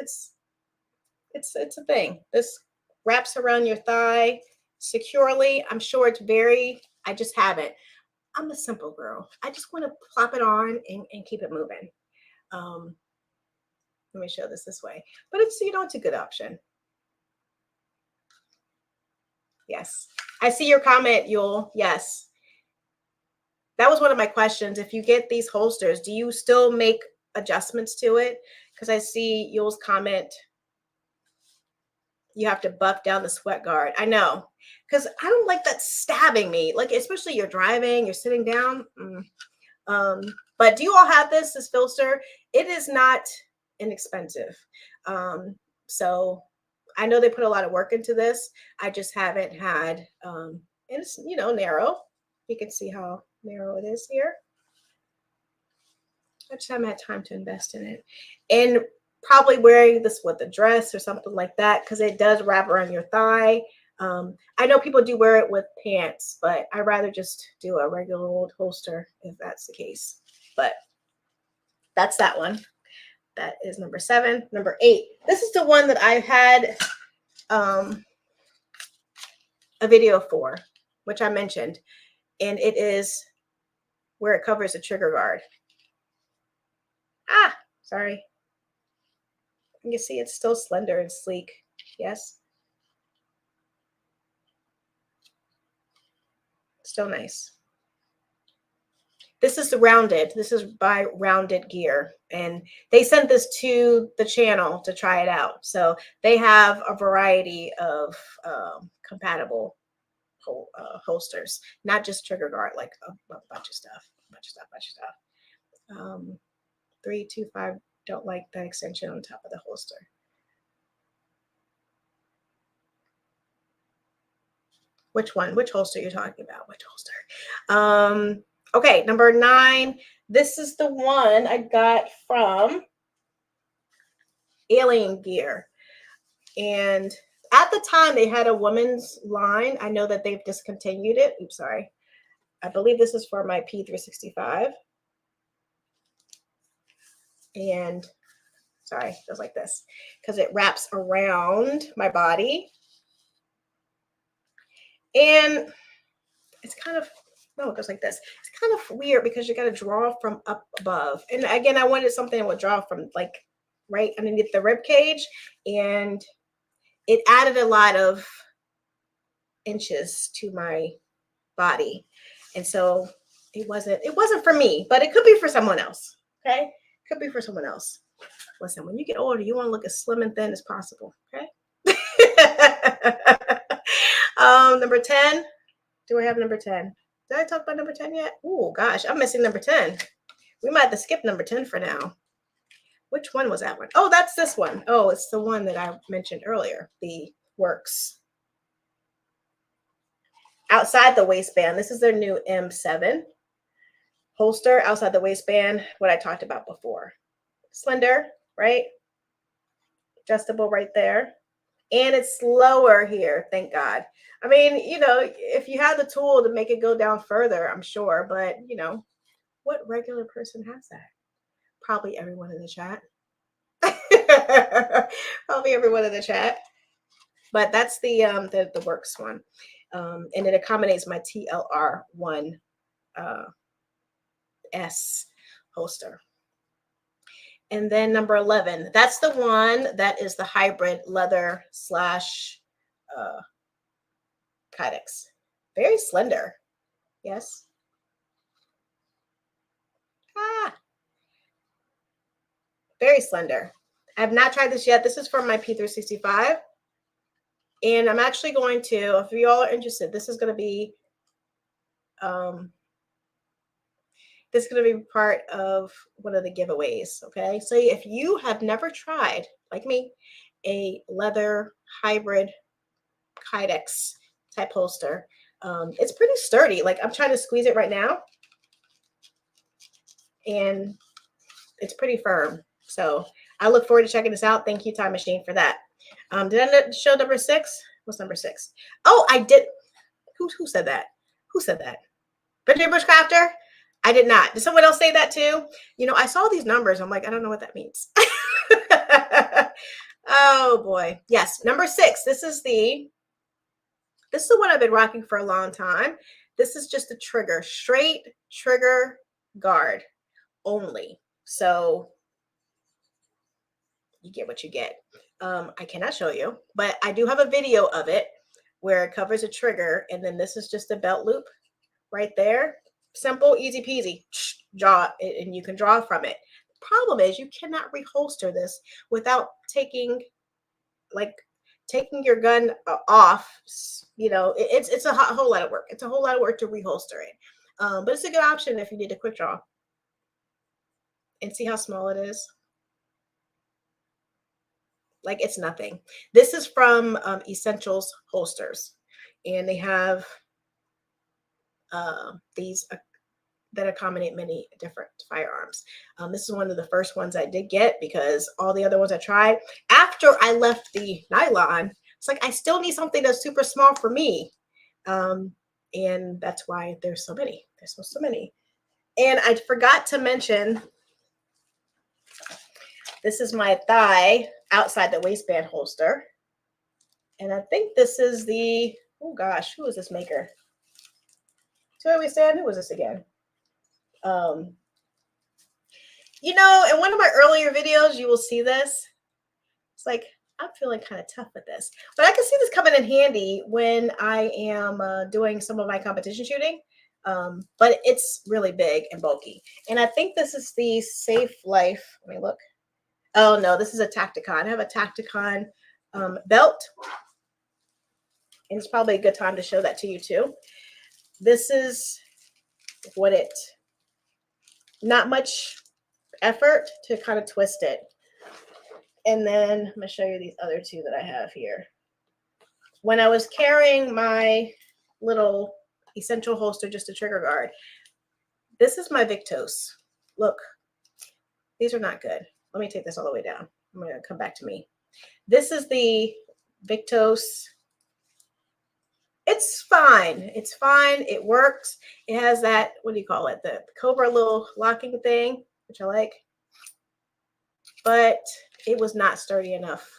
a thing. This wraps around your thigh securely. I'm sure it's I just have it. I'm a simple girl. I just want to plop it on and keep it moving. Let me show this way. But it's a good option. Yes. I see your comment, Yule. Yes. That was one of my questions. If you get these holsters, do you still make adjustments to it? Because I see Yule's comment. You have to buff down the sweat guard. I know. Because I don't like that stabbing me. Like, especially you're driving, you're sitting down. But do you all have this filter? It is not inexpensive. So I know they put a lot of work into this. I just haven't had, and it's, narrow. You can see how narrow it is here. I just haven't had time to invest in it. And probably wearing this with a dress or something like that, because it does wrap around your thigh. I know people do wear it with pants, but I'd rather just do a regular old holster if that's the case. But that's that one. That is number 7. Number 8. This is the one that I've had a video for, which I mentioned, and it is where it covers the trigger guard. Sorry. You can see it's still slender and sleek. Yes. Still nice. This is the rounded. This is by Rounded Gear, and they sent this to the channel to try it out. So they have a variety of compatible holsters, not just trigger guard, like a bunch of stuff. 325. Don't like that extension on top of the holster. Which one? Which holster are you talking about? Which holster? Okay, number 9. This is the one I got from Alien Gear. And at the time they had a women's line. I know that they've discontinued it. Oops, sorry. I believe this is for my P365. And sorry, it goes like this because it wraps around my body. And it's kind of, no, it goes like this. It's kind of weird because you got to draw from up above. And again, I wanted something that would draw from like right underneath the rib cage. And it added a lot of inches to my body. And so it wasn't for me, but it could be for someone else. Okay. Could be for someone else. Listen, when you get older, you want to look as slim and thin as possible. Okay. Number 10. Do I have number 10? Did I talk about number 10 yet? Oh gosh, I'm missing number 10. We might have to skip number 10 for now. Which one was that one? Oh, that's this one. Oh, it's the one that I mentioned earlier, the Works. Outside the waistband, this is their new M7 holster outside the waistband, what I talked about before. Slender, right? Adjustable right there. And it's lower here, thank God. I mean, you know, if you have the tool to make it go down further, I'm sure, but you know, what regular person has that? Probably everyone in the chat. Probably everyone in the chat. But that's the Works one. And it accommodates my TLR1 S holster. And then number 11, that's the one that is the hybrid leather slash kydex. Very slender. Yes. Very slender. I have not tried this yet. This is from my P365. And I'm actually going to, if you all are interested, this is going to be part of one of the giveaways. Okay. So if you have never tried, like me, a leather hybrid kydex type holster, it's pretty sturdy. Like I'm trying to squeeze it right now. And it's pretty firm. So I look forward to checking this out. Thank you, Time Machine, for that. Did I show number 6? What's number 6? Oh, I did. Who said that? Who said that? Benjamin Bushcrafter? I did not. Did someone else say that too? You know, I saw these numbers. I'm like, I don't know what that means. Oh boy. Yes, number 6. This is the one I've been rocking for a long time. This is just a trigger, straight trigger guard only. So you get what you get. I cannot show you, but I do have a video of it where it covers a trigger. And then this is just a belt loop right there. Simple, easy peasy. Draw it, and you can draw from it. The problem is you cannot reholster this without taking your gun off. You know, it's a whole lot of work. It's a whole lot of work to reholster it. But it's a good option if you need a quick draw. And see how small it is? Like it's nothing. This is from Essentials Holsters. And they have these that accommodate many different firearms. This is one of the first ones I did get because all the other ones I tried, after I left the nylon, it's like I still need something that's super small for me. And that's why there's so many. There's so many. And I forgot to mention, this is my thigh outside the waistband holster. And I think this is the, oh gosh, who is this maker? Where we stand? Who was this again? You know, in one of my earlier videos, you will see this. It's like, I'm feeling kind of tough with this. But I can see this coming in handy when I am doing some of my competition shooting. But it's really big and bulky. And I think this is the Safe Life. Let me look. Oh, no, this is a Tacticon. I have a Tacticon belt. And it's probably a good time to show that to you, too. This is what it, not much effort to kind of twist it. And then I'm going to show you these other two that I have here. When I was carrying my little essential holster, just a trigger guard. This is my Victos. Look, these are not good. Let me take this all the way down. I'm going to come back to me. This is the Victos. It's fine. It's fine. It works. It has that, what do you call it? The Cobra little locking thing, which I like. But it was not sturdy enough.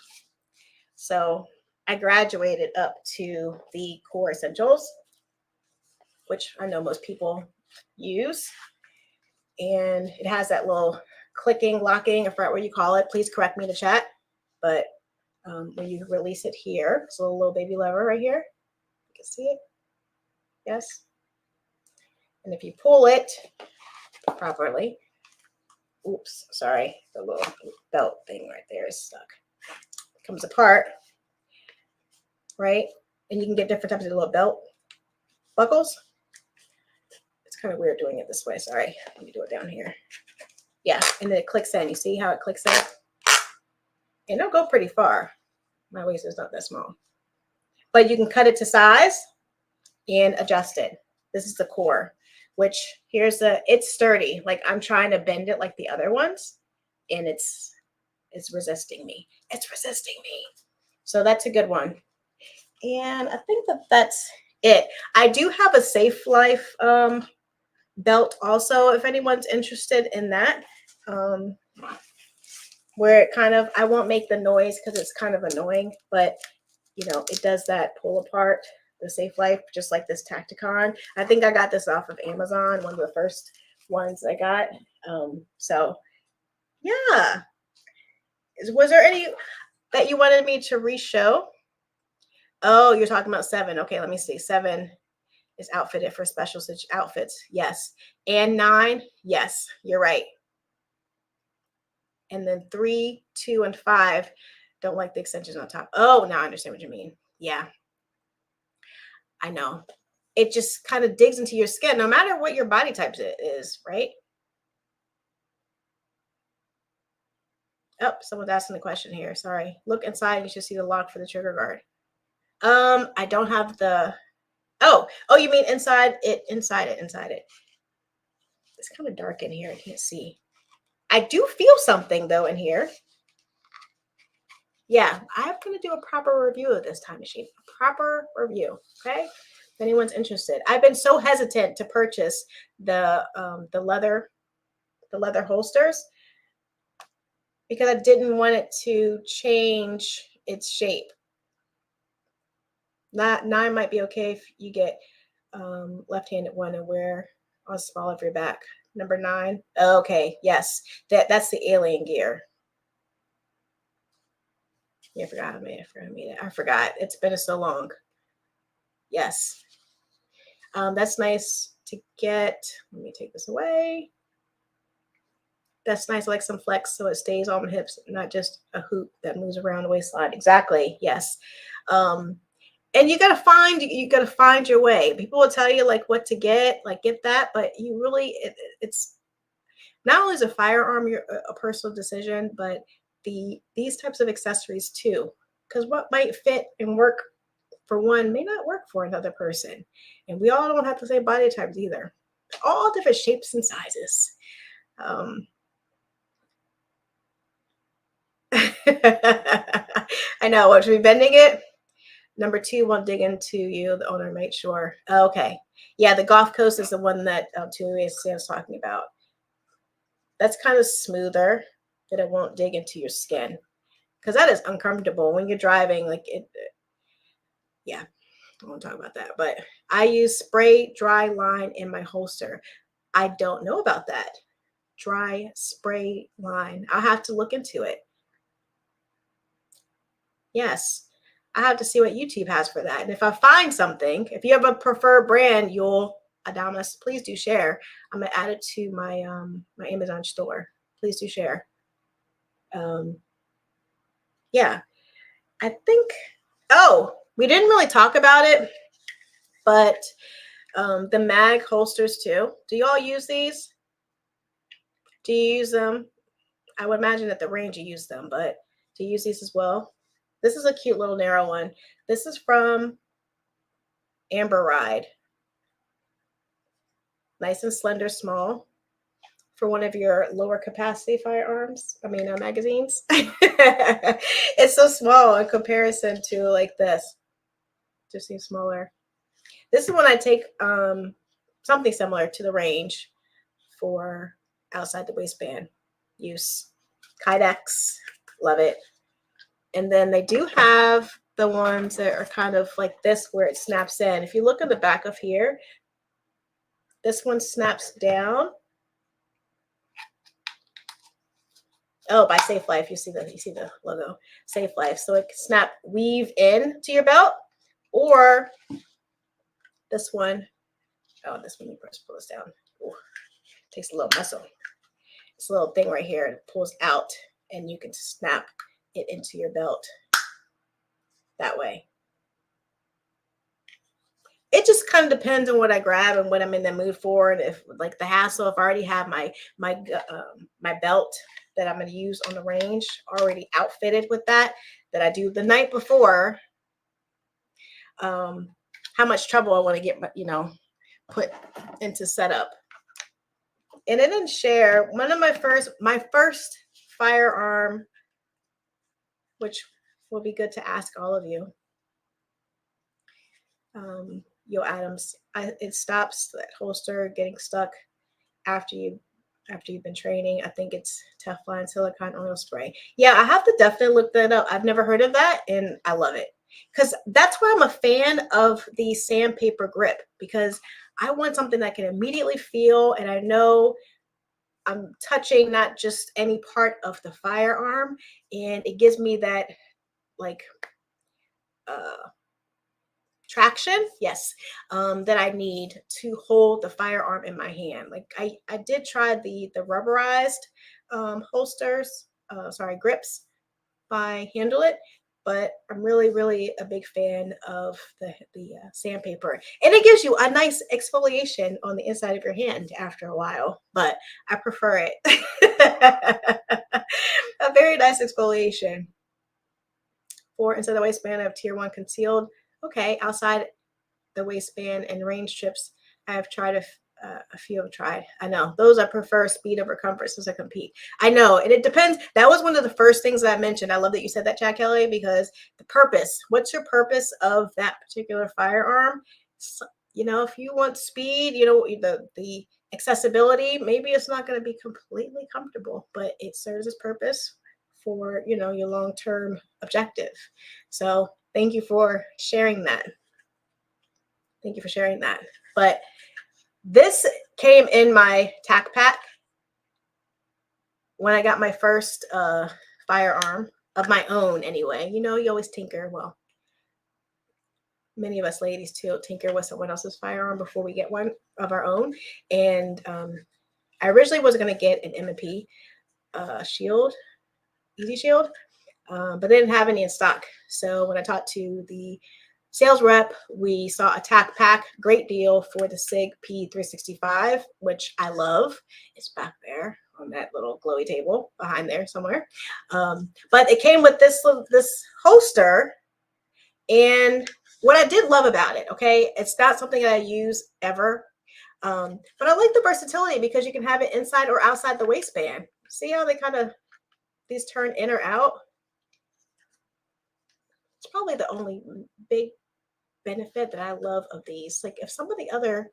So I graduated up to the Core Essentials, which I know most people use. And it has that little clicking, locking, I forgot what you call it. Please correct me in the chat. But when you release it here, so a little baby lever right here. You can see it. Yes. And if you pull it properly, oops, sorry, the little belt thing right there is stuck. It comes apart, right? And you can get different types of little belt buckles. It's kind of weird doing it this way. Sorry. Let me do it down here. Yeah. And then it clicks in. You see how it clicks in? And it'll go pretty far. My waist is not that small. But you can cut it to size and adjust it. This is the Core, which here's it's sturdy. Like I'm trying to bend it like the other ones, and it's resisting me. It's resisting me. So that's a good one. And I think that's it. I do have a Safe Life belt also, if anyone's interested in that. Where it kind of, I won't make the noise because it's kind of annoying, but you know, it does that pull apart, the Safe Life, just like this Tacticon. I think I got this off of Amazon, one of the first ones I got. So yeah. Was there any that you wanted me to re-show? Oh, you're talking about 7. Okay, let me see. 7 is outfitted for special outfits. Yes. And 9. Yes, you're right. And then 3, 2, and 5 don't like the extensions on top. Oh, now I understand what you mean. Yeah. I know. It just kind of digs into your skin, no matter what your body type is, right? Oh, someone's asking a question here. Sorry. Look inside. You should see the lock for the trigger guard. I don't have the. Oh, you mean inside it? Inside it. It's kind of dark in here. I can't see. I do feel something though in here. Yeah, I'm going to do a proper review of this time machine. A proper review, okay? If anyone's interested. I've been so hesitant to purchase the leather holsters because I didn't want it to change its shape. 9 might be okay if you get left-handed one and wear on the small of your back. Number 9. Okay, yes, that's the alien gear. Yeah, I forgot. I forgot. It's been so long. Yes. That's nice to get. Let me take this away. That's nice, like some flex so it stays on the hips, not just a hoop that moves around the waistline. Exactly. Yes. And you gotta find your way. People will tell you like what to get, like get that, but you really it's not only is a firearm a personal decision, but these types of accessories too. Because what might fit and work for one may not work for another person. And we all don't have the same body types either. All different shapes and sizes. I know. What should we be bending it? Number 2 won't dig into you. The owner made sure. Okay. Yeah, the Gulf Coast is the one that Tui was talking about. That's kind of smoother, that it won't dig into your skin. Because that is uncomfortable when you're driving. Like it. Yeah, I won't talk about that. But I use spray dry line in my holster. I don't know about that. Dry spray line. I'll have to look into it. Yes, I have to see what YouTube has for that. And if I find something, if you have a preferred brand, Adamus, please do share. I'm gonna add it to my my Amazon store. Please do share. Yeah, I think. Oh, we didn't really talk about it, but the mag holsters too. Do you all use these? Do you use them? I would imagine at the range you use them, but do you use these as well? This is a cute little narrow one. This is from Amber Ride. Nice and slender, small for one of your lower capacity firearms. I mean, magazines. It's so small in comparison to like this. Just seems smaller. This is when I take something similar to the range for outside the waistband use. Kydex, love it. And then they do have the ones that are kind of like this where it snaps in. If you look at the back of here, this one snaps down. Oh, by Safe Life, you see the logo, Safe Life. So it can snap, weave in to your belt, or this one. Oh, this one you press pull this down. Ooh, takes a little muscle. It's a little thing right here. It pulls out, and you can snap it into your belt that way. It just kind of depends on what I grab and what I'm in the mood for, and if like the hassle. If I already have my belt that I'm going to use on the range already outfitted with that I do the night before, how much trouble I want to get, put into setup. And I didn't share one of my first firearm, which will be good to ask all of you. Yo Adams, it stops that holster getting stuck after you've been training. I think it's Teflon silicone oil spray. Yeah, I have to definitely look that up. I've never heard of that, and I love it because that's why I'm a fan of the sandpaper grip, because I want something that I can immediately feel, and I know I'm touching not just any part of the firearm, and it gives me that like traction, yes, that I need to hold the firearm in my hand. Like I did try the rubberized holsters, grips by Handle It, but I'm really a big fan of the sandpaper, and it gives you a nice exfoliation on the inside of your hand after a while, but I prefer it. A very nice exfoliation. For inside the waistband, I have tier 1 concealed. Okay, outside the waistband and range trips, I have tried a few have tried. I know those I prefer speed over comfort since I compete. I know, and it depends. That was one of the first things that I mentioned. I love that you said that, Jack Kelly, because the purpose. What's your purpose of that particular firearm? So, if you want speed, the accessibility, maybe it's not going to be completely comfortable, but it serves its purpose for your long-term objective. So thank you for sharing that. Thank you for sharing that. But this came in my tack pack when I got my first firearm of my own anyway. You always tinker. Well, many of us ladies too tinker with someone else's firearm before we get one of our own. And I originally was going to get an M&P shield, Easy Shield, but they didn't have any in stock. So when I talked to the sales rep, we saw a tack pack, great deal for the SIG P365, which I love. It's back there on that little glowy table behind there somewhere. But it came with this holster, and what I did love about it, okay, it's not something that I use ever, but I like the versatility because you can have it inside or outside the waistband. See how they kind of, these turn in or out? It's probably the only big benefit that I love of these. Like if some of the other,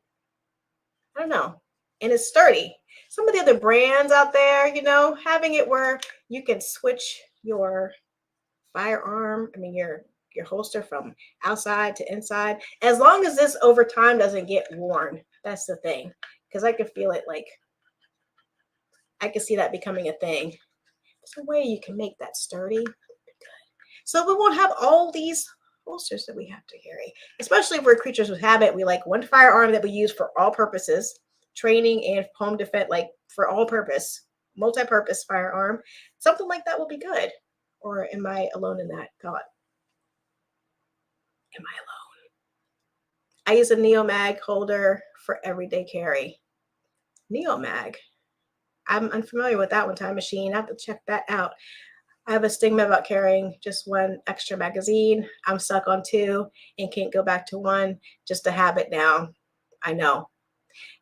I don't know, and it's sturdy. Some of the other brands out there, having it where you can switch your firearm, your holster from outside to inside, as long as this over time doesn't get worn. That's the thing, because I can feel it, like I can see that becoming a thing. There's a way you can make that sturdy, so we won't have all these holsters that we have to carry, especially if we're creatures with habit. We like one firearm that we use for all purposes, training and home defense, like for all purpose, multi-purpose firearm. Something like that will be good. Or am I alone in that thought? Am I alone? I use a Neomag holder for everyday carry. Neomag. I'm unfamiliar with that one. Time Machine. I have to check that out. I have a stigma about carrying just one extra magazine. I'm stuck on 2 and can't go back to 1. Just a habit now. I know.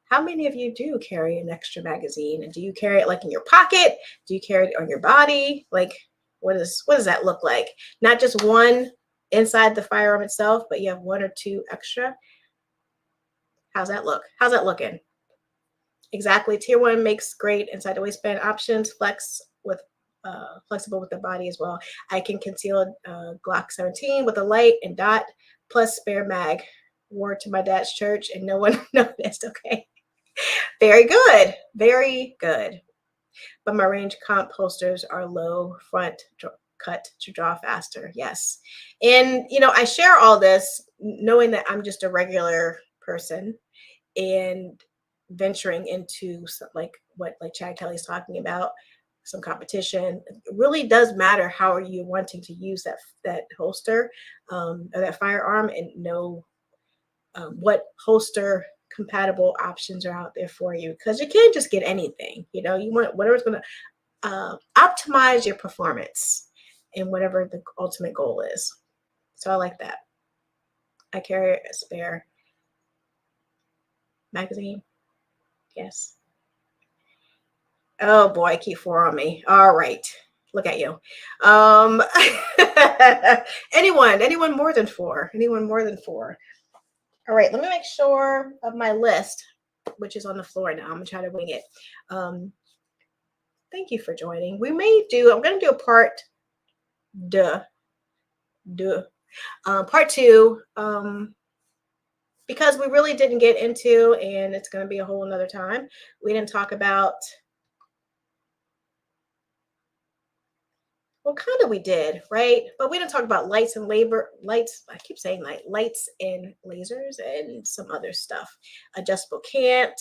How many of you do carry an extra magazine? And do you carry it like in your pocket? Do you carry it on your body? Like, what does that look like? Not just one inside the firearm itself, but you have 1 or 2 extra. How's that look? How's that looking? Exactly. Tier 1 makes great inside the waistband options. Flexible with the body as well. I can conceal a Glock 17 with a light and dot plus spare mag. Wore to my dad's church and no one noticed. Okay. Very good. Very good. But my range comp holsters are low front cut to draw faster. Yes. And, I share all this knowing that I'm just a regular person and venturing into like what Chad Kelly's talking about, some competition. It really does matter how are you wanting to use that holster or that firearm, and know what holster compatible options are out there for you, because you can't just get anything. You want whatever's going to optimize your performance and whatever the ultimate goal is. So I like that. I carry a spare magazine. Yes. Oh boy, keep 4 on me. All right. Look at you. Anyone more than 4? Anyone more than 4? All right, let me make sure of my list, which is on the floor now. I'm gonna try to wing it. Thank you for joining. I'm gonna do a part part 2, because we really didn't get into, and it's gonna be a whole another time. We didn't talk about, well, kind of we did, right? But we didn't talk about lights. I keep saying lights and lasers and some other stuff. Adjustable cant.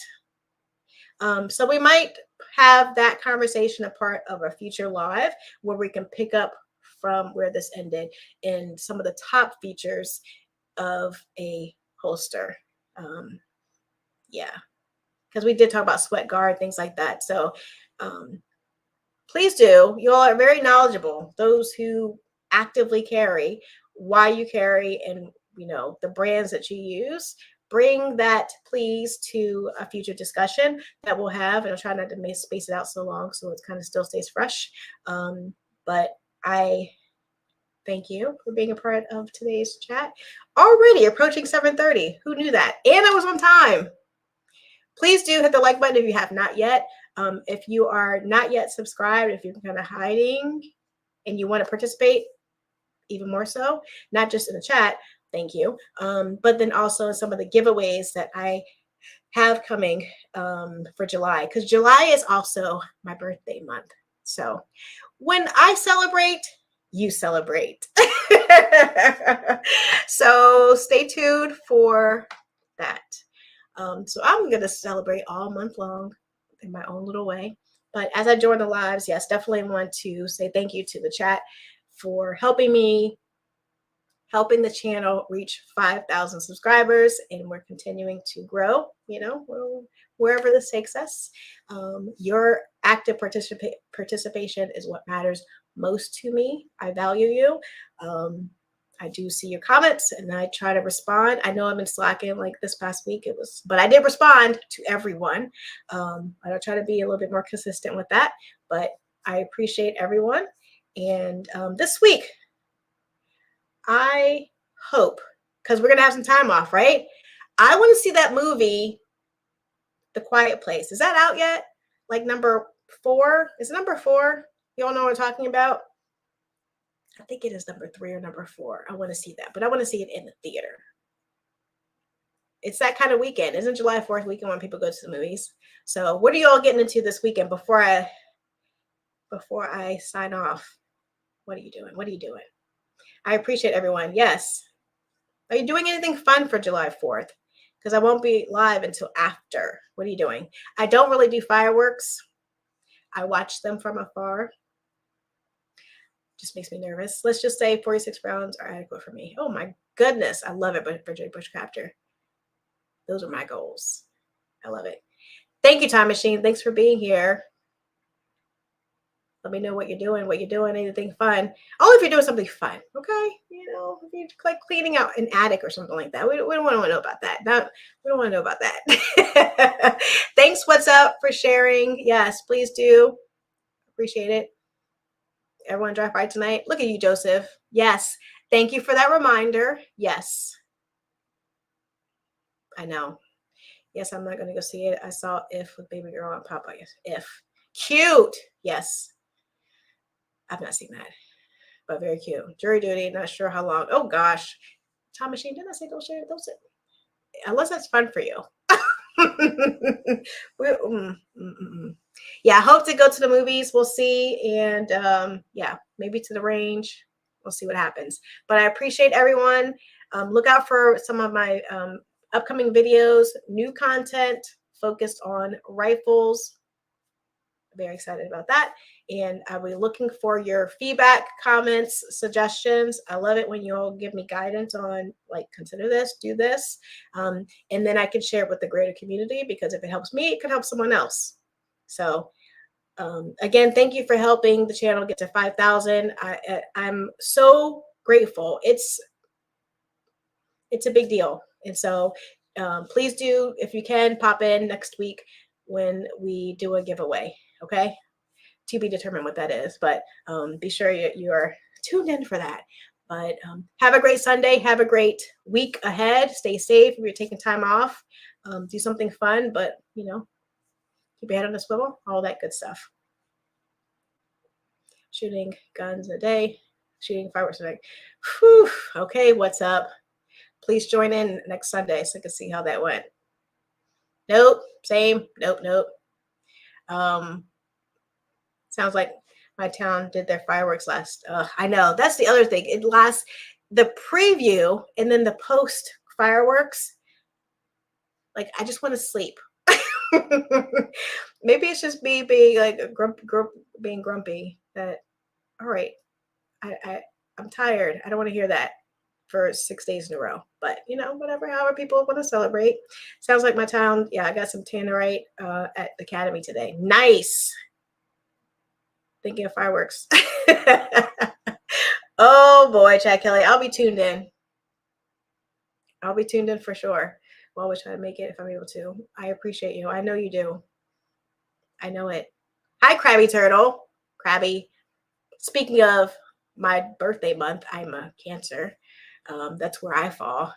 So we might have that conversation a part of a future live where we can pick up from where this ended in some of the top features of a holster. Yeah, because we did talk about sweat guard, things like that. So please do. You all are very knowledgeable. Those who actively carry, why you carry, and the brands that you use. Bring that, please, to a future discussion that we'll have. And I'll try not to space it out so long so it kind of still stays fresh. But I thank you for being a part of today's chat. Already approaching 7:30. Who knew that? And I was on time. Please do hit the like button if you have not yet. If you are not yet subscribed, if you're kind of hiding and you want to participate even more so, not just in the chat, thank you. But then also in some of the giveaways that I have coming for July, because July is also my birthday month. So when I celebrate, you celebrate. So stay tuned for that. So I'm going to celebrate all month long in my own little way. But as I join the lives, yes, definitely want to say thank you to the chat for helping the channel reach 5,000 subscribers, and we're continuing to grow, wherever this takes us. Your active participation is what matters most to me. I value you. I do see your comments and I try to respond. I know I've been slacking like this past week, but I did respond to everyone. I'll try to be a little bit more consistent with that, but I appreciate everyone. And this week, I hope, because we're going to have some time off, right? I want to see that movie, The Quiet Place. Is that out yet? Like number 4? Is it number 4? You all know what I'm talking about? I think it is number 3 or number 4. I want to see that, but I want to see it in the theater. It's that kind of weekend. Isn't July 4th weekend when people go to the movies? So what are you all getting into this weekend before I sign off? What are you doing? What are you doing? I appreciate everyone. Yes. Are you doing anything fun for July 4th? Because I won't be live until after. What are you doing? I don't really do fireworks. I watch them from afar. Just makes me nervous. Let's just say 46 rounds are adequate for me. Oh my goodness. I love it, Virginia Bushcrafter. Those are my goals. I love it. Thank you, Time Machine. Thanks for being here. Let me know what you're doing, anything fun. Only if you're doing something fun, okay? You know, if you're like cleaning out an attic or something like that. We don't want to know about that. We don't want to know about that. Thanks, what's up, for sharing. Yes, please do. Appreciate it. Everyone drive by tonight. Look at you, Joseph. Yes. Thank you for that reminder. Yes. I know. Yes, I'm not going to go see it. I saw If with Baby Girl and Papa. Yes. If. Cute. Yes. I've not seen that, but very cute. Jury Duty. Not sure how long. Oh, gosh. Time Machine. Didn't I say don't share it? Don't say it. Unless that's fun for you. Yeah, I hope to go to the movies. We'll see. And yeah, maybe to the range. We'll see what happens. But I appreciate everyone. Look out for some of my upcoming videos, new content focused on rifles. Very excited about that. And I'll be looking for your feedback, comments, suggestions. I love it when you all give me guidance on, like, consider this, do this. And then I can share it with the greater community, because if it helps me, it could help someone else. So again, thank you for helping the channel get to 5,000. I'm so grateful. It's a big deal. And so please do, if you can, pop in next week when we do a giveaway. Okay, to be determined what that is, but be sure you are tuned in for that. But have a great Sunday. Have a great week ahead. Stay safe. If you're taking time off, do something fun, but you know, keep your head on the swivel, all that good stuff. Shooting guns a day, shooting fireworks a day. Whew. Okay, what's up? Please join in next Sunday so I can see how that went. Nope, same. Nope. Sounds like my town did their fireworks last. I know, that's the other thing. It lasts, the preview and then the post fireworks. Like, I just want to sleep. Maybe it's just me being like being grumpy. That, all right, I'm tired. I don't want to hear that for 6 days in a row. But you know, whatever, however people want to celebrate. Sounds like my town. Yeah, I got some tannerite at the academy today. Nice. Thinking of fireworks. Oh boy, Chad Kelly, I'll be tuned in. I'll be tuned in for sure. Well, we'll try to make it if I'm able to. I appreciate you. I know you do. I know it. Hi, Krabby Turtle. Krabby. Speaking of my birthday month, I'm a Cancer. That's where I fall.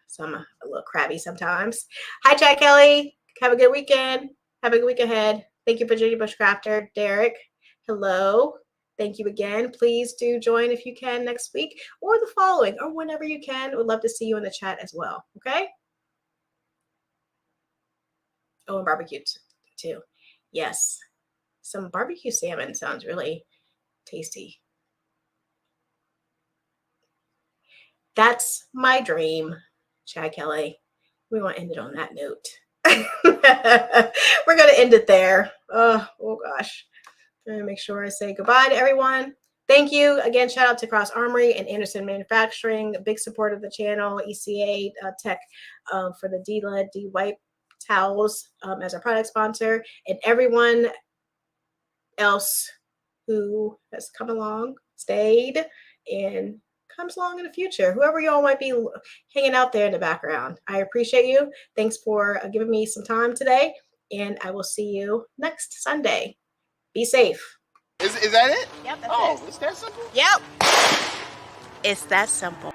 So I'm a little crabby sometimes. Hi, Chad Kelly. Have a good weekend. Have a good week ahead. Thank you, Virginia Bushcrafter. Derek. Hello. Thank you again. Please do join if you can next week or the following or whenever you can. Would love to see you in the chat as well. Okay. Oh, and barbecue too. Yes. Some barbecue salmon sounds really tasty. That's my dream, Chad Kelly. We want to end it on that note. We're going to end it there. Oh gosh. I'm going to make sure I say goodbye to everyone. Thank you. Again, shout out to Cross Armory and Anderson Manufacturing, a big support of the channel, ECA Tech for the D-Lead, D-Wipe towels as our product sponsor, and everyone else who has come along, stayed, and comes along in the future. Whoever y'all might be hanging out there in the background. I appreciate you. Thanks for giving me some time today, and I will see you next Sunday. Be safe. Is that it? Yep, that's it. It's that simple? Yep. It's that simple.